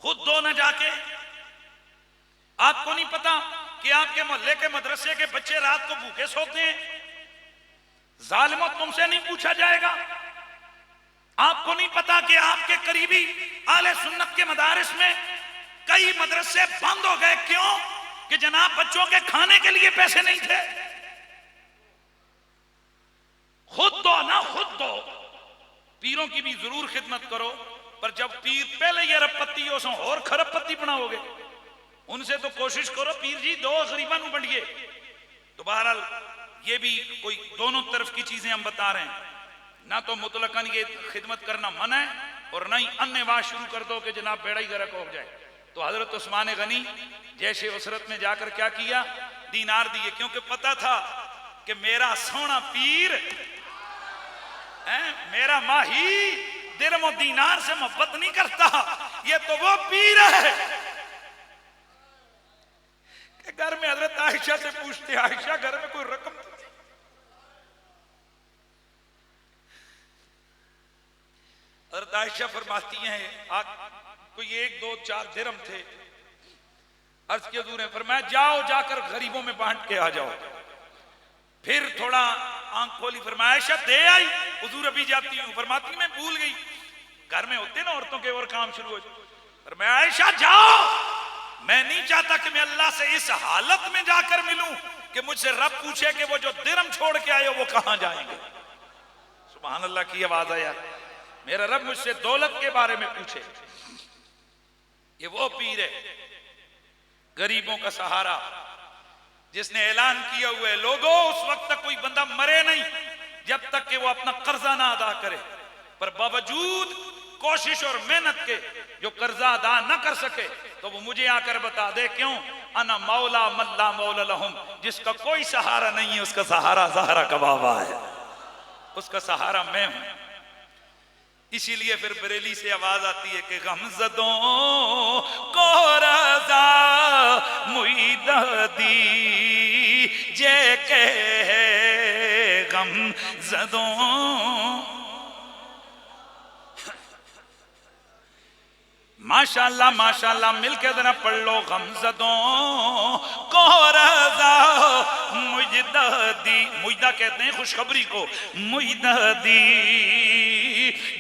खुद दो न जाके। आपको नहीं पता कि आपके मोहल्ले के मदरसे के बच्चे रात को भूखे सोते हैं, जालिमों तुमसे नहीं पूछा जाएगा। आपको नहीं पता कि आपके करीबी आले सुन्नत के मदारिस में कई मदरसे बंद हो गए, क्यों? कि जनाब बच्चों के खाने के लिए पैसे नहीं थे। खुद दो ना, खुद दो। पीरों की भी जरूर खिदमत करो, पर जब पीर पहले ये अरबपति हो सो और खरबपति बनाओगे, उनसे तो कोशिश करो पीर जी दो गरीबा नु बढ़िए। तो बहरहाल ये भी कोई दोनों तरफ की चीजें हम बता रहे हैं, ना तो मुतलकन ये खिदमत करना मना है और ना ही अन्य बात शुरू कर दो कि जनाब बेड़ा ही गर्क हो जाए। तो हजरत उस्मान गनी जैसे उसरत में जाकर क्या किया, दीनार दिए, क्योंकि पता था कि मेरा सोना पीर मेरा माही दिरम और दीनार से मोहब्बत नहीं करता, ये तो वो पीर है कि घर में हजरत आयशा से पूछते, आयशा घर में कोई रकम थी? हजरत आयशा फरमाती हैं कोई 1 2 4 दिरहम थे। अर्ज के हजूर ने फरमाया जाओ जाकर गरीबों में बांट के आ जाओ। फिर थोड़ा आंख खोली, फरमाया आयशा दे आई, हुजूर अभी जाती हूँ। फरमाती मैं भूल गई, घर में होते ना औरतों के और काम शुरू हो जाए। फरमाया आयशा जाओ, मैं नहीं चाहता कि मैं अल्लाह से इस हालत में जाकर मिलूं कि मुझसे रब पूछे कि वो जो दिरहम छोड़ के आए हो वो कहां जाएंगे। सुभान अल्लाह की आवाज आया, मेरा रब मुझसे दौलत के बारे में पूछे। ये वो पीर है गरीबों का सहारा, जिसने ऐलान किया हुआ है लोगों उस वक्त तक कोई बंदा मरे नहीं जब तक कि वो अपना कर्जा ना अदा करे। पर बावजूद कोशिश और मेहनत के जो कर्जा अदा ना कर सके तो वो मुझे आकर बता दे, क्यों? अना मौला मल्ला मौला लहुम, जिसका कोई सहारा नहीं है उसका सहारा ज़हरा का बाबा है, उसका सहारा मैं हूं। इसीलिए फिर बरेली से आवाज आती है कि गमज़दों को रज़ा मुईद दी जे के गमज़दों। माशाल्लाह माशाल्लाह, मिलके जरा पढ़ लो, गमज़दों को रज़ा मुईद दी, मुईदा कहते हैं खुशखबरी को, मुईद दी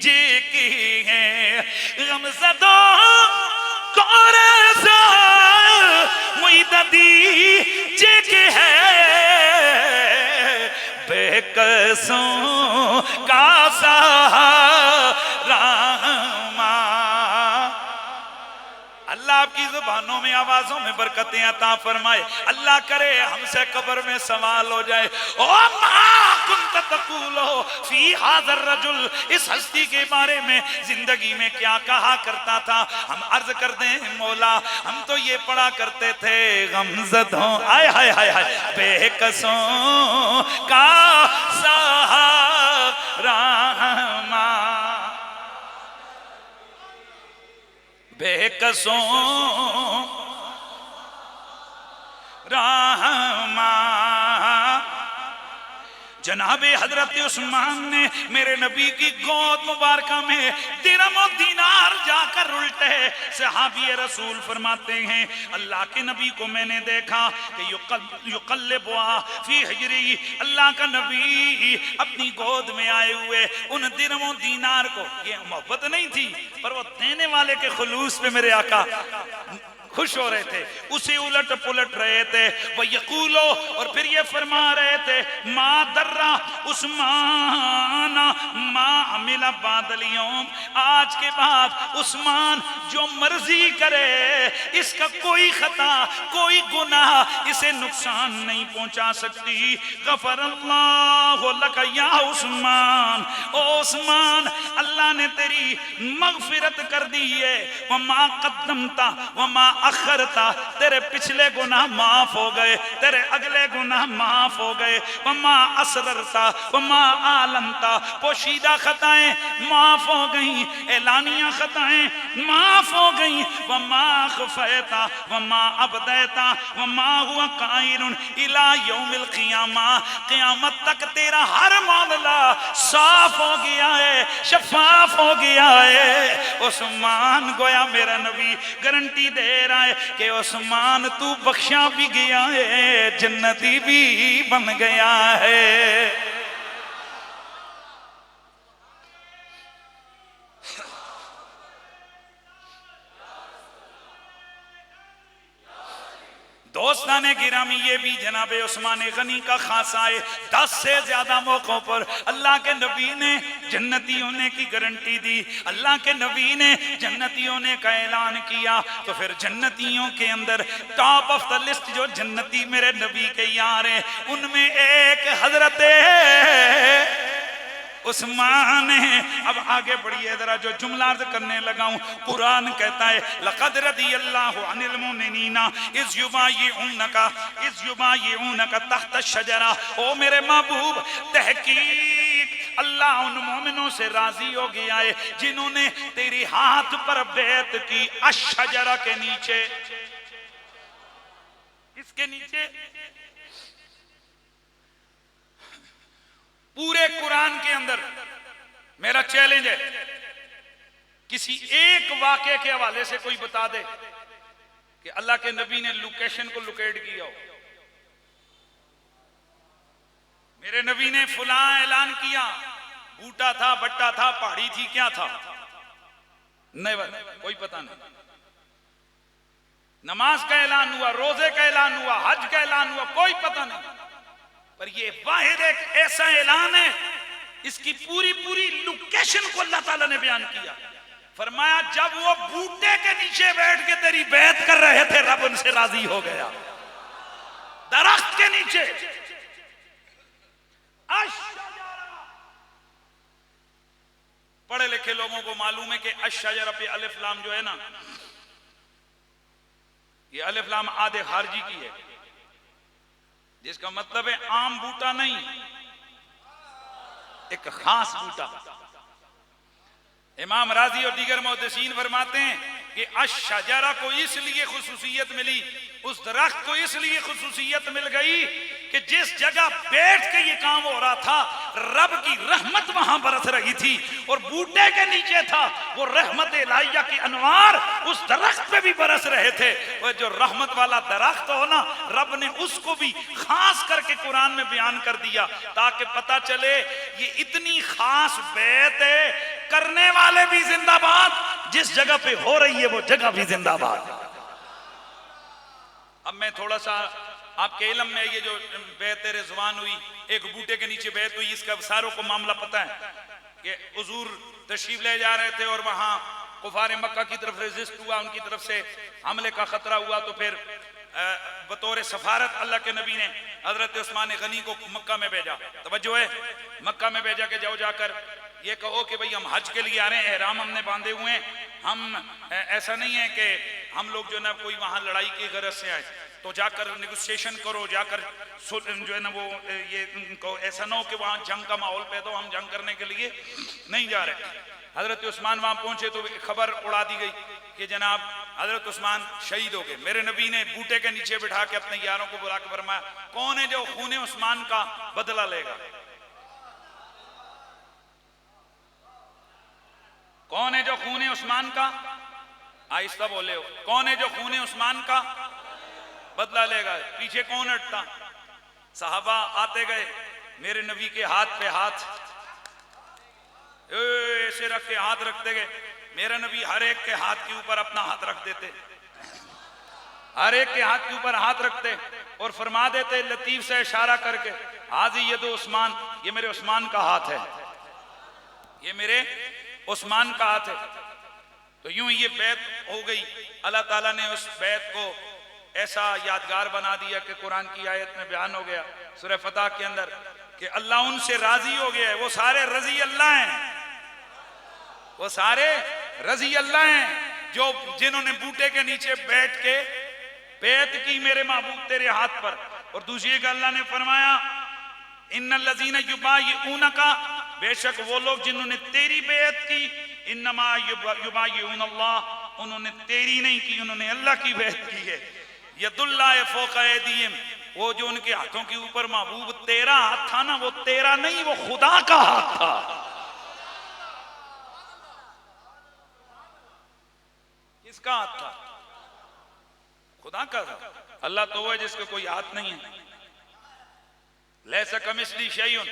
जे की है गमज़दों को रज़ा मुईद दी जे की है बेकसों का सहारा। अल्लाह आपकी जुबानों में आवाजों में बरकतें अता फरमाए। अल्लाह करे हमसे कब्र में सवाल हो जाए, ओ मा कुंत तक़ूलो फी हाज़र रजुल, इस हस्ती के बारे में जिंदगी में क्या कहा करता था। हम अर्ज कर दें मौला, हम तो ये पढ़ा करते थे गमज़दों आय हाय हाय हाय बेकसों का सहारा, बेकसों रहमा। जनाबे हजरत उस्मान ने मेरे नबी की गोद मुबारक में दिरहम और दीनार जाकर उल्टे। सहाबी रसूल फरमाते हैं अल्लाह के नबी को मैंने देखा कि युक़ल्लिबुहा फी हिजरी, अल्लाह का नबी अपनी गोद में आए हुए उन दिरहम और दीनार को, ये मोहब्बत नहीं थी पर वो देने वाले के खुलूस पे मेरे आका खुश हो रहे थे, उसे उलट पुलट रहे थे। वह यकूलो, और फिर ये फरमा रहे थे, मा दर्रा उस्मान मा अमिला बादलियों, आज के बाद उस्मान जो मर्जी करे, इसका कोई खता कोई गुनाह इसे नुकसान नहीं पहुंचा सकती। गफरल्लाहु लका या उस्मान, ओ उस्मान अल्लाह ने तेरी मगफिरत कर दी है। वमा कद्दमता वमा अखरता, तेरे पिछले गुनाह माफ हो गए, तेरे अगले गुनाह माफ हो गए। वमा असररता वमा आलमता, पोशीदा खताएं माफ हो गई, एलानिया खताएं माफ हो गई। वमा खफैता वमा अबदैता वमा हुआ काइनुन इला यौमिल क़ियामा, क़यामत तक तेरा हर मामला साफ हो गया है, शफाफ हो गया है। उस्मान गोया मेरा नबी गारंटी दे रहा है कि उस्मान तू बख्शा भी गया है, जन्नती भी बन गया है। दोस्ताने गिरामी, ये भी जनाबे उस्मान गनी का खासा है। 10 से ज्यादा मौकों पर अल्लाह के नबी ने जन्नती होने की गारंटी दी, अल्लाह के नबी ने जन्नती होने का ऐलान किया। तो फिर जन्नतियों के अंदर टॉप ऑफ द लिस्ट जो जन्नती मेरे नबी के यार हैं, उनमें एक हजरत उस्मान है। अब आगे बढ़िए जरा, जो जुमला अर्ज करने लगा हूं, कुरान कहता है लक़द रदियल्लाहु अनिल मुमिनीना इज़ युबायिऊनका तहत शजरा, ओ मेरे महबूब तहकीक अल्लाह उन मोमिनों से राजी हो गया है जिन्होंने तेरी हाथ पर बैत की, अशजरा के नीचे, इसके नीचे। पूरे कुरान के अंदर मेरा चैलेंज है, किसी एक वाक़े के हवाले से कोई बता दे कि अल्लाह के नबी ने लोकेशन को लोकेट किया हो। मेरे नबी ने फुला ऐलान किया, बूटा था, बट्टा था, पहाड़ी थी, क्या था, नहीं कोई पता नहीं। नमाज का ऐलान हुआ, रोजे का ऐलान हुआ, हज का ऐलान हुआ, कोई पता नहीं। पर ये वाहिद एक ऐसा ऐलान है, इसकी पूरी पूरी लोकेशन को अल्लाह ताला ने बयान किया। फरमाया जब वो बूटे के नीचे बैठ के तेरी बैत कर रहे थे, रब उनसे राजी हो गया। दरख्त के नीचे पढ़े लिखे लोगों को मालूम है कि अशजरा पे अलिफ लाम जो है ना, ये अलिफ लाम आदे खारजी की है, जिसका मतलब है आम बूटा नहीं, एक खास बूटा। इमाम राजी और दीगर मुहद्दिसीन फरमाते हैं कि अशजरा को इसलिए खुसूसियत मिली, उस दरख्त को इसलिए खुसूसियत मिल गई कि जिस जगह बैठ के ये काम हो रहा था, रब की रहमत वहां बरस रही थी, और बूटे के नीचे था, वो रहमत इलाहिया की अनवार उस दरख्त पे भी बरस रहे थे। वो जो रहमत वाला दरख्त हो ना, रब ने उसको भी खास करके कुरान में बयान कर दिया, ताकि पता चले ये इतनी खास बैत है, करने वाले भी जिंदाबाद, जिस जगह पे हो रही है वो जगह भी जिंदाबाद। अब मैं थोड़ा सा आपके इल्म में, ये जो बैत रिज़वान हुई, एक बूटे के नीचे बैत हुई, इसका सारों को मामला पता है कि हुजूर तशरीफ ले जा रहे थे और वहां कुफार मक्का की तरफ रेजिस्ट हुआ, उनकी तरफ से हमले का खतरा हुआ। तो फिर बतौर सफारत अल्लाह के नबी ने हजरत उस्मान गनी को मक्का में भेजा। तवज्जो है, मक्का में भेजा कि जाओ जाकर ये कहो कि भाई हम हज के लिए आ रहे हैं, एहराम हमने बांधे हुए हैं, हम ऐसा नहीं है कि हम लोग जो है ना कोई वहां लड़ाई की गरज से आए, तो जाकर नेगोशिएशन करो, जाकर जो है ना वो ये ऐसा ना हो कि वहां जंग का माहौल पैदा हो, हम जंग करने के लिए नहीं जा रहे। हजरत उस्मान वहां पहुंचे तो खबर उड़ा दी गई कि जनाब हजरत उस्मान शहीद हो गए। मेरे नबी ने बूटे के नीचे बिठा के अपने यारों को बुला के फरमाया, कौन है जो खून उस्मान का बदला लेगा? कौन है जो खून उस्मान का, आहिस्ता बोले हो, कौन है जो खून उस्मान का बदला लेगा? पीछे कौन हटता? सहाबा आते गए, मेरे नबी के हाथ पे हाथ ऐसे रख के हाथ रखते गए, मेरा नबी हर एक के हाथ के ऊपर अपना हाथ रख देते। हर एक के हाथ के ऊपर हाथ रखते और फरमा देते लतीफ से इशारा करके, हाजी ये दो उस्मान, ये मेरे उस्मान का हाथ है, ये मेरे उस्मान का हाथ है। तो यूं ये बैत हो गई। अल्लाह ताला ने उस बैत को ऐसा यादगार बना दिया कि कुरान की आयत में बयान हो गया सूरह फतह के अंदर कि अल्लाह उनसे राजी हो गया है। वो सारे रजी अल्लाह हैं, वो सारे रजी अल्लाह हैं जो जिन्होंने बूटे के नीचे बैठ के बैत की मेरे महबूब तेरे हाथ पर। और दूसरी का अल्लाह ने फरमाया इन्नल लज़ीना युबायिऊनका, बेशक वो लोग जिन्होंने तेरी बैत की, इन्नमा युबायिऊनल्लाह, उन्होंने तेरी नहीं की, उन्होंने अल्लाह की बैत की है। यदुल्लाहि फौका ऐदीहिम, वो जो उनके हाथों के ऊपर महबूब तेरा हाथ था ना, वो तेरा नहीं, वो खुदा का हाथ था। किसका हाथ था? खुदा का था। अल्लाह तो वो है जिसका कोई हाथ नहीं है। लैसा कमिस्ली शैउन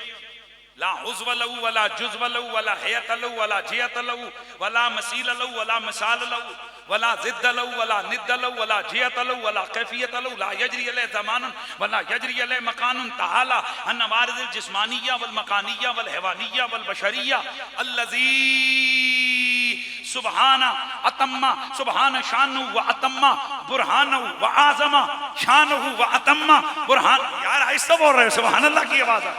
ला उज़्व लहू वला जुज़्व लहू वला हयत लहू वला जियत लहू वला मसील लहू वला मिसाल लहू वला ज़िद्द लहू वला निद्द लहू वला जियत लहू वला कैफियत लहू ला यजरी अलैहि ज़मानुन वला यजरी अलैहि मकानुन तआला अन नवारिज़िल जिस्मानिय्या वल मकानिय्या वल हैवानिय्या वल बशरिय्या अल्लज़ी सुबहाना अतम्मा सुबहान शानु व अतम्मा बुरहानु व आज़मा शानु व अतम्मा बुरहान। यार ऐसा बोल रहे हो, सुबहान अल्लाह की आवाज है।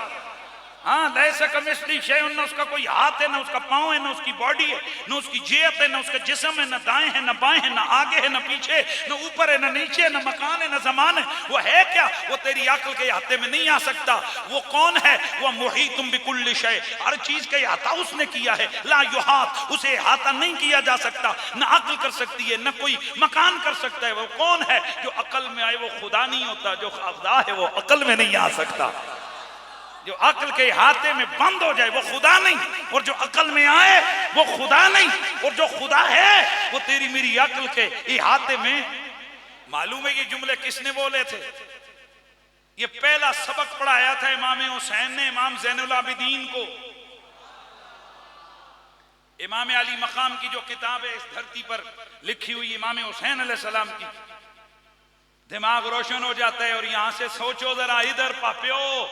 हाँ, लैसा कमिस्ली शैउन, ना उसका कोई हाथ है, ना उसका पाँव है, ना उसकी बॉडी है, ना उसकी जेहत है, ना उसका जिस्म है, ना दाएं है, ना बाएं है, ना आगे है, ना पीछे, ना ऊपर है, ना नीचे है, ना मकान है, ना जमान है। वो है क्या? वो तेरी अक्ल के अहाते में नहीं आ सकता। वो कौन है? वो मुहीतुम बिकुल्लि शै, हर चीज का अहाता उसने किया है। ला युहात, उसे अहाता नहीं किया जा सकता। ना अक्ल कर सकती है, ना कोई मकान कर सकता है। वो कौन है? जो अक्ल में आए वो खुदा नहीं होता, जो खुदा है वो अक्ल में नहीं आ सकता। जो अक्ल के हाथे में बंद हो जाए वो खुदा नहीं, और जो अक्ल में आए वो खुदा नहीं, और जो खुदा है वो तेरी मेरी अक्ल के इहाते में। मालूम है ये जुमले किसने बोले थे? ये पहला सबक पढ़ाया था इमाम हुसैन ने इमाम ज़ैनुल आबिदीन को। इमाम अली मकाम की जो किताब है इस धरती पर लिखी हुई इमाम हुसैन अलैहिस्सलाम की, दिमाग रोशन हो जाता है। और यहां से सोचो जरा, इधर पापियो,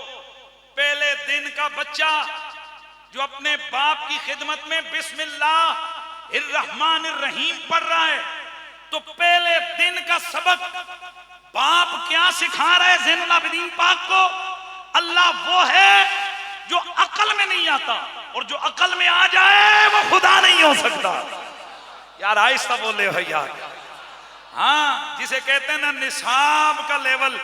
पहले दिन का बच्चा जो अपने बाप की खिदमत में बिस्मिल्लाहिर्रहमानिर्रहीम पढ़ रहा है, तो पहले दिन का सबक बाप क्या सिखा रहा है ज़ैनुल आबिदीन पाक को? अल्लाह वो है जो अकल में नहीं आता, और जो अकल में आ जाए वो खुदा नहीं हो सकता। यार आहिस्ता बोले हो यार। हाँ, जिसे कहते हैं ना निसाब का लेवल,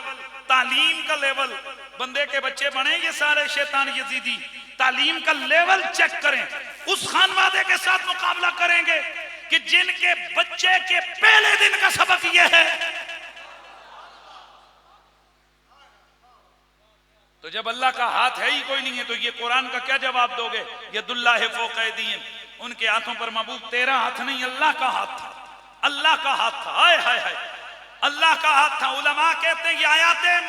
तालीम का लेवल। बंदे के बच्चे बने ये सारे शैतान यजीदी, तालीम का लेवल चेक करें, उस खानवादे के साथ मुकाबला करेंगे कि जिनके बच्चे के पहले दिन का सबक ये है। तो जब अल्लाह का हाथ है ही कोई नहीं है, तो ये कुरान का क्या जवाब दोगे? यदुल्लाहि फौका ऐदीहिम, उनके हाथों पर महबूब तेरा हाथ नहीं अल्लाह का हाथ था, अल्लाह का हाथ था। हाय हाय हाय, अल्लाह का हाथ था। उलमा कहते हैं ये आयातें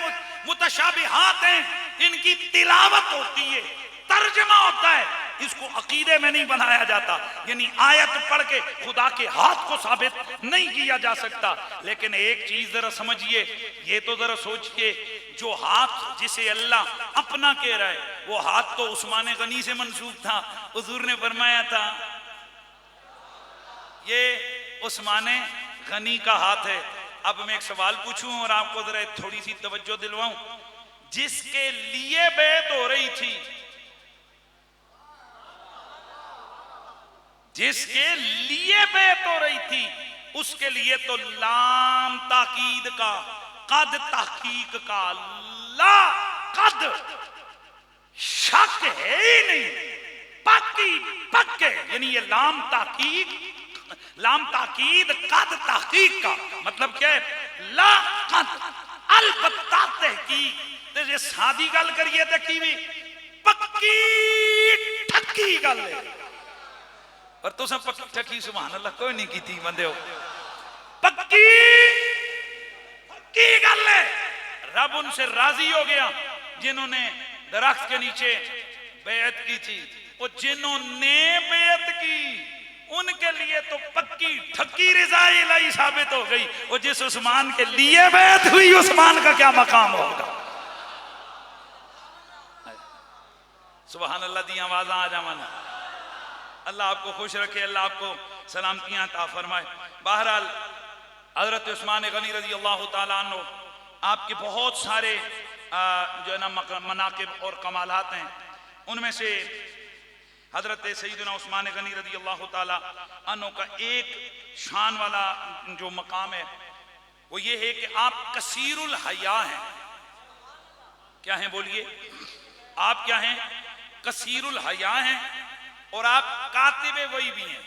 मुतशाबिहात हैं, इनकी तिलावत होती है, तर्जमा होता है, इसको अकीदे में नहीं बनाया जाता। यानी आयत पढ़ के खुदा के हाथ को साबित नहीं किया जा सकता। लेकिन एक चीज जरा समझिए, ये तो जरा सोचिए, जो हाथ जिसे अल्लाह अपना कह रहा है, वो हाथ तो उस्मान गनी से मंसूब था। हुजूर ने फरमाया था ये उस्मान गनी का हाथ है। अब मैं एक सवाल पूछूं और आपको जरा थोड़ी सी तवज्जो दिलवाऊं। जिसके लिए बैत हो रही थी, जिसके लिए बैत हो रही थी, उसके लिए तो लाम ताकीद का, कद तहकीक का, ला कद शक है ही नहीं, पक्की पक्के। यानी ये लाम ताकीद, लाम ताकीद कद तहकीक का मतलब क्या है? ला कद अलबत्ता तहकीक। तो ये सादी गल करिए तो की भी पक्की ठक्की गल है, और तुम पक्की ठक्की सुभान अल्लाह कोई नहीं की बंदे हो। पक्की पक्की गल है। रब उनसे राजी हो गया जिन्होंने दरख्त के नीचे बैत की थी। वो जिन्होंने बैत की उनके लिए तो पक्की ठक्की रिज़ाए इलाही साबित हो गई। और जिस उस्मान के लिए बैत हुई, उस्मान का क्या मकाम होगा। सुभान अल्लाह दी आवाज़ आ जावन। अल्लाह आपको खुश रखे, अल्लाह आपको सलामतियां अता फरमाए। बहरहाल हजरत उस्मान गनी रजी अल्लाह तआला अन्हु, आपके बहुत सारे जो है ना मनाकिब और कमालात हैं। उनमें से हजरत सैयदना उस्मान गनी रजी अल्लाह तआला अन्हु का एक शान वाला जो मकाम है वो ये है कि आप कसीरुल हया हैं। क्या हैं बोलिए, आप क्या हैं? कसीरुल हया हैं। और आप कातिबे वही भी हैं।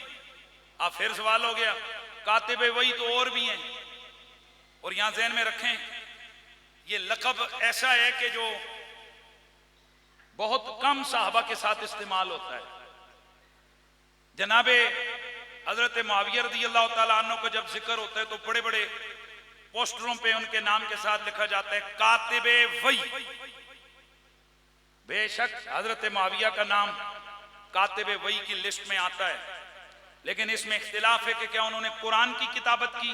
आप फिर सवाल हो गया, कातिबे वही तो और भी हैं। और यहां ज़हन में रखें, ये लक़ब ऐसा है कि जो बहुत कम साहबा के साथ इस्तेमाल होता है। जनाबे हजरत मुआविया रज़ी अल्लाह ताला अन्हु का जब जिक्र होता है तो बड़े बड़े पोस्टरों पे उनके नाम के साथ लिखा जाता है कातिबे वही। बेशक हजरत मुआविया का नाम कातिबे वही की लिस्ट में आता है, लेकिन इसमें इख्तिलाफ है कि क्या उन्होंने कुरान की किताबत की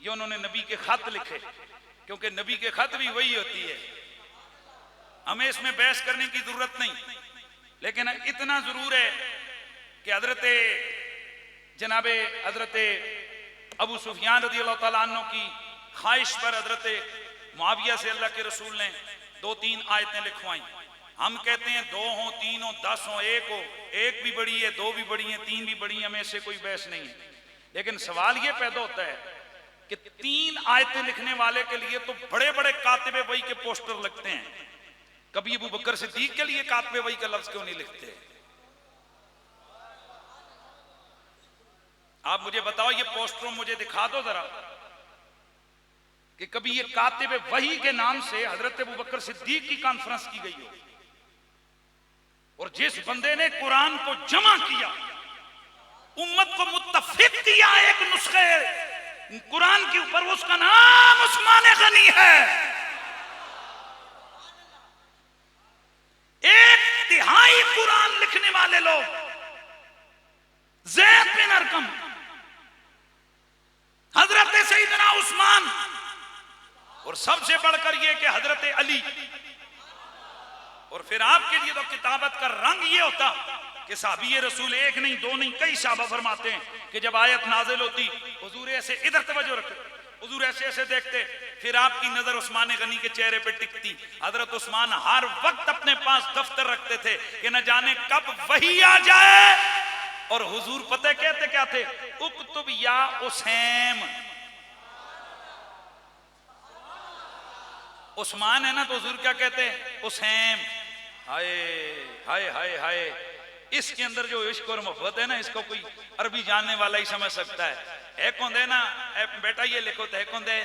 या उन्होंने नबी के खत लिखे, क्योंकि नबी के खत भी वही होती है। हमें इसमें बहस करने की जरूरत नहीं, लेकिन इतना जरूर है कि जनाबे हजरत अबू सुफियान रज़ी अल्लाह ताला अन्हु की ख्वाहिश पर हजरत मुआविया से अल्लाह के रसूल ने 2-3 आयतें लिखवाई। हम कहते हैं 2 हो, 3 हो, 10 हो, 1 हो, 1 भी बड़ी है, 2 भी बड़ी है, 3 भी बड़ी है, हमें इससे कोई बहस नहीं है। लेकिन सवाल ये पैदा होता है कि 3 आयतें लिखने वाले के लिए तो बड़े बड़े कातिबे वही के पोस्टर लगते हैं, कभी अबू बकर सिद्दीक के लिए कातिबे वही का लफ्ज क्यों नहीं लिखते? आप मुझे बताओ, ये पोस्टर मुझे दिखा दो जरा कि कभी ये कातिबे वही के नाम से हजरत अबू बकर सिद्दीक की कॉन्फ्रेंस की गई हो। और जिस बंदे ने कुरान को जमा किया, उम्मत को मुत्तफिक किया एक नुस्खे कुरान के ऊपर, उसका नाम उस्मान गनी है। 1/3 कुरान लिखने वाले लोग ज़ैद बिन अरकम, हजरत सैयदना उस्मान, और सबसे बढ़कर यह कि हजरत अली। और फिर आपके लिए तो किताबत का रंग ये होता कि साहबी रसूल 1 नहीं 2 नहीं कई साहबा फरमाते हैं कि जब आयत नाजिल होती हुजूर ऐसे इधर तवज्जो रखते, हुजूर ऐसे ऐसे देखते, फिर आपकी नजर उस्मान गनी के चेहरे पे टिकती। हजरत उस्मान हर वक्त अपने पास दफ्तर रखते थे कि न जाने कब वही आ जाए। और हुजूर पता कहते क्या थे? उक्तुब या उसैम। उस्मान है ना तो हुजूर क्या कहते हैं? उसैम। हाय हाय हाय हाय, इसके अंदर जो इश्क और मोहब्बत है ना, इसको कोई अरबी जानने वाला ही समझ सकता है। एक होंदे ना बेटा ये लिखो तो एक होंदे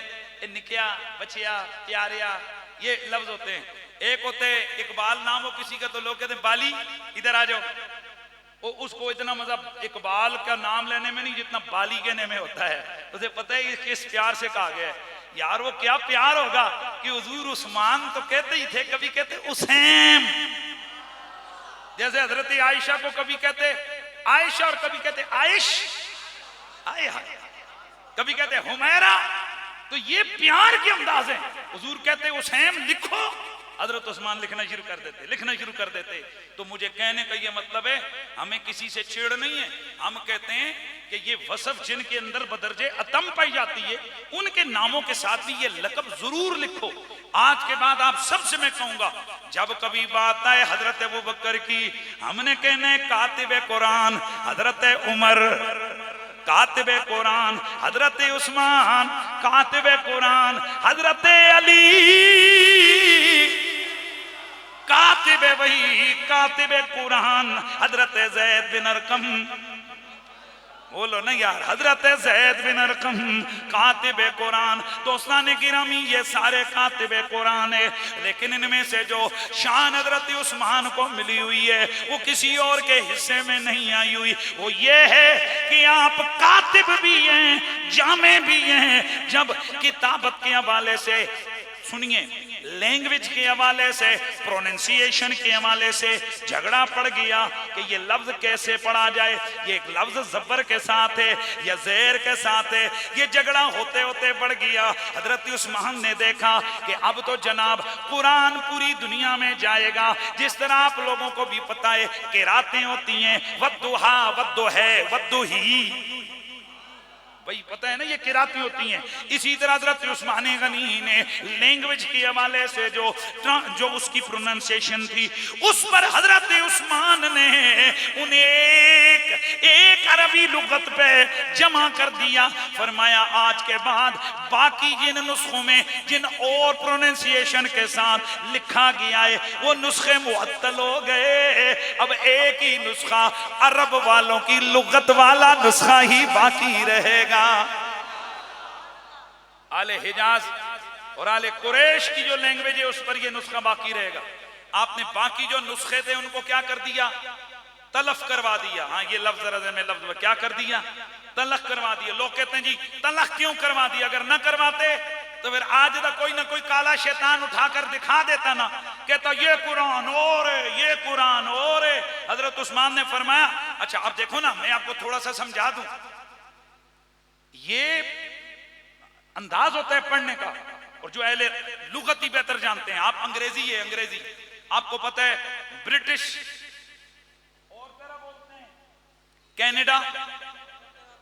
निकिया बचिया प्यारिया, ये लफ्ज होते हैं। एक होते इकबाल नाम हो किसी का तो लोग कहते हैं बाली इधर आ जाओ। वो उसको इतना मजा इकबाल का नाम लेने में नहीं जितना बाली कहने में होता है। उसे पता है किस प्यार से कहा गया है। यार वो क्या प्यार होगा कि हुजूर उस्मान तो कहते ही थे, कभी कहते उसैम, जैसे हजरत आयशा को कभी कहते आयशा और कभी कहते आयश, आय हाय, कभी कहते हुमैरा। तो ये प्यार के अंदाज है। हुजूर कहते उसैम लिखो, हजरत उस्मान लिखना शुरू कर देते। तो मुझे कहने का ये मतलब है हमें किसी से छेड़ नहीं है। हम कहते हैं कि ये वसफ जिनके अंदर बदरजे अतम पाई जाती है, उनके नामों के साथ भी ये लक़ब जरूर लिखो। आज के बाद आप सबसे मैं कहूंगा, जब कभी बात आए हजरत अबू बकर की, हमने कहना है कातिबे कुरान हजरत उमर, कातिबे कुरान हजरत उस्मान, कातिबे कुरान हजरत अली, कातिबे वही कातिबे कुरान हजरत ज़ैद बिन अरकम। बोलो ना यार, हजरत ज़ैद बिन अरकम कातिबे कुरान। दोस्तान गिरामी, ये सारे कातिबे कुरान है, लेकिन इनमें से जो शान हजरत उस्मान को मिली हुई है वो किसी और के हिस्से में नहीं आई हुई। वो ये है कि आप कातिब भी हैं, जामे भी हैं। जब किताबत के हवाले से सुनिए, लैंग्वेज के हवाले से, प्रोनाउंसिएशन के हवाले से झगड़ा पड़ गया कि ये लफ्ज कैसे पढ़ा जाए, ये एक लफ्ज जबर के साथ है या ज़ेर के साथ है। ये झगड़ा होते होते बढ़ गया। हजरत उस्मान ने देखा कि अब तो जनाब कुरान पूरी दुनिया में जाएगा। जिस तरह आप लोगों को भी पता है कि रातें होती हैं, वद्दुहा, वद्दु है, वद्दु ही, भाई पता है ना, ये किराती होती हैं। इसी तरह हज़रत उस्मान गनी ने लैंग्वेज के हवाले से जो उसकी प्रोनाउंसिएशन थी, उस पर हज़रत उस्मान ने उन्हें एक अरबी लुगत पे जमा कर दिया। फरमाया आज के बाद बाकी जिन नुस्खों में जिन और प्रोनाउंसिएशन के साथ लिखा गया है वो नुस्खे मुअत्तल हो गए। अब एक ही नुस्खा अरब वालों की लुगत वाला नुस्खा ही बाकी रहेगा। आले हिजाज और आले कुरैश की जो लैंग्वेज है उस पर ये नुस्खा बाकी रहेगा। आपने बाकी जो नुस्खे थे उनको क्या कर दिया, तलफ करवा दिया। हाँ, ये लफ्ज में लफ्ज क्या कर दिया, तलख करवा दिया। लोग कहते हैं जी तलख क्यों करवा दिया, अगर ना करवाते तो फिर आज तक कोई ना कोई काला शैतान उठाकर दिखा देता ना, कहता ये कुरान और है, ये कुरान और है। हजरत उस्मान ने फरमाया अच्छा अब देखो ना, मैं आपको थोड़ा सा समझा दूं, ये अंदाज होता है पढ़ने का, और जो अहले लुगत ही बेहतर जानते हैं। आप अंग्रेजी है, अंग्रेजी आपको पता है, ब्रिटिश और तरह बोलते हैं, कनाडा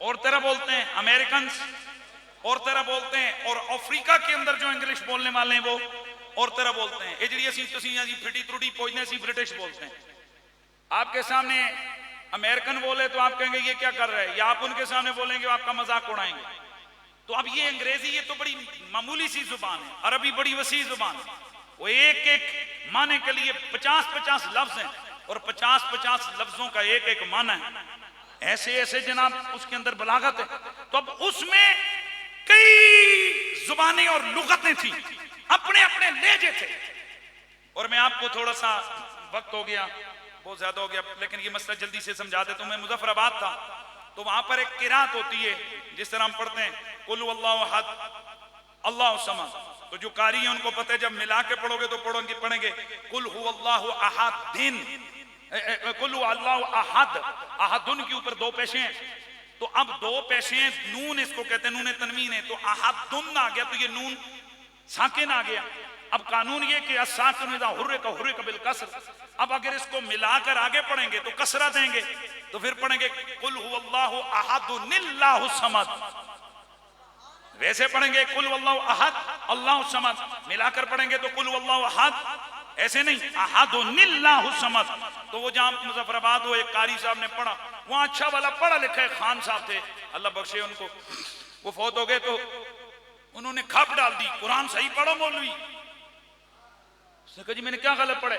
और तरह बोलते हैं, अमेरिकन और तरह बोलते हैं, और अफ्रीका के अंदर जो इंग्लिश बोलने वाले हैं वो और तरह बोलते हैं। ये जी असी तुसी जी फिटी त्रुटी पहुंचने सी ब्रिटिश बोलते हैं। आपके सामने अमेरिकन बोले तो आप कहेंगे ये क्या कर रहे हैं, या आप उनके सामने बोलेंगे आपका मजाक उड़ाएंगे। तो अब ये अंग्रेजी ये तो बड़ी मामूली सी जुबान है, अरबी बड़ी वसी जुबान है। वो एक एक माने के लिए 50-50 लफ्ज हैं और 50-50 लफ्जों का एक एक माना है। ऐसे ऐसे जनाब उसके अंदर बलागत है। तो अब उसमें कई जुबानें और लुगतें थी, अपने अपने लहजे थे। और मैं आपको थोड़ा सा, वक्त हो गया बहुत ज्यादा हो गया, लेकिन ये मसला जल्दी से समझा दे। तो मैं मुजफ्फराबाद था तो वहां पर एक किरात होती है जिस तरह हम पढ़ते हैं कुल हुवल्लाहु अहद अल्लाहु समद। तो जो कारी है उनको पता है जब मिला के पढ़ोगे तो पढ़ेंगे कुल हुवल्लाहु अहदिन, कुल हुवल्लाहु अहद, अहदुन के ऊपर दो पेशे हैं। तो अब दो पेशे हैं, नून इसको कहते हैं, नून तनवीन है, तो अहदुन आ गया तो ये नून साकिन आ गया। अब कानून ये कि अस्साकिन इज़ा हुर्रिका बिल कसर। अब अगर इसको मिलाकर आगे पढ़ेंगे तो कसरा देंगे, तो फिर पढ़ेंगे कुल हुवल्लाहु अहदुनिल्लाहु समद। वैसे पढ़ेंगे कुल हुवल्लाहु अहद अल्लाहु समद, मिलाकर पढ़ेंगे तो कुल हुवल्लाहु अहद, ऐसे नहीं अहदुनिल्लाहु समद। तो वो जहां मुजफ्फराबाद वो एक कारी साहब ने पढ़ा, वहां अच्छा वाला पढ़ा लिखा है खान साहब थे, अल्लाह बख्शे उनको, वो फौत हो गए। तो उन्होंने खप डाल दी, कुरान सही पढ़ो मौलवी। उसने कहा जी मैंने क्या गलत पढ़े,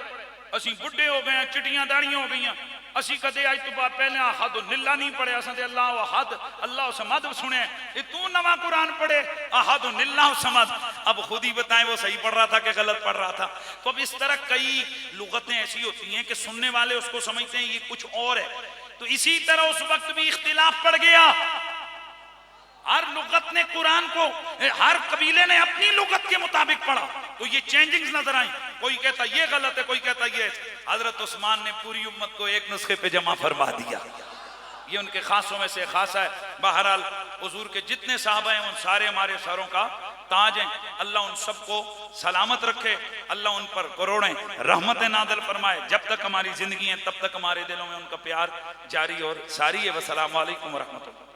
असी बुढ़े हो गए, चिटियां दाड़ियां हो गई, असी कदे आज तो बाद पहले अहदुनिल्लाह नहीं पढ़े, असां ते अल्लाह अहद अल्लाह समद सुने। ये तू नवा कुरान पढ़े अहदुनिल्लाह समद। अब खुद ही बताएं वो सही पढ़ रहा था कि गलत पढ़ रहा था। तो अब इस तरह कई लुगतें ऐसी होती हैं कि सुनने वाले उसको समझते हैं ये कुछ और है। तो इसी तरह उस वक्त भी इख्तिलाफ पड़ गया। हर लुगत ने कुरान को, हर कबीले ने अपनी लुगत के मुताबिक पढ़ा, तो ये चेंजिंग्स नजर आई। कोई कहता ये गलत है, कोई कहता ये। हजरत उस्मान ने पूरी उम्मत को एक नुस्खे पे जमा फरमा दिया। ये उनके खासों में से खासा है। बहरहाल हुजूर के जितने साहब हैं उन सारे हमारे सरों का ताज हैं। अल्लाह उन सबको सलामत रखे, अल्लाह उन पर करोड़ें रहमतें नाज़िल फरमाए। जब तक हमारी जिंदगी है तब तक हमारे दिलों में उनका प्यार जारी और सारी है। वस्सलामु अलैकुम व रहमतुल्लाह।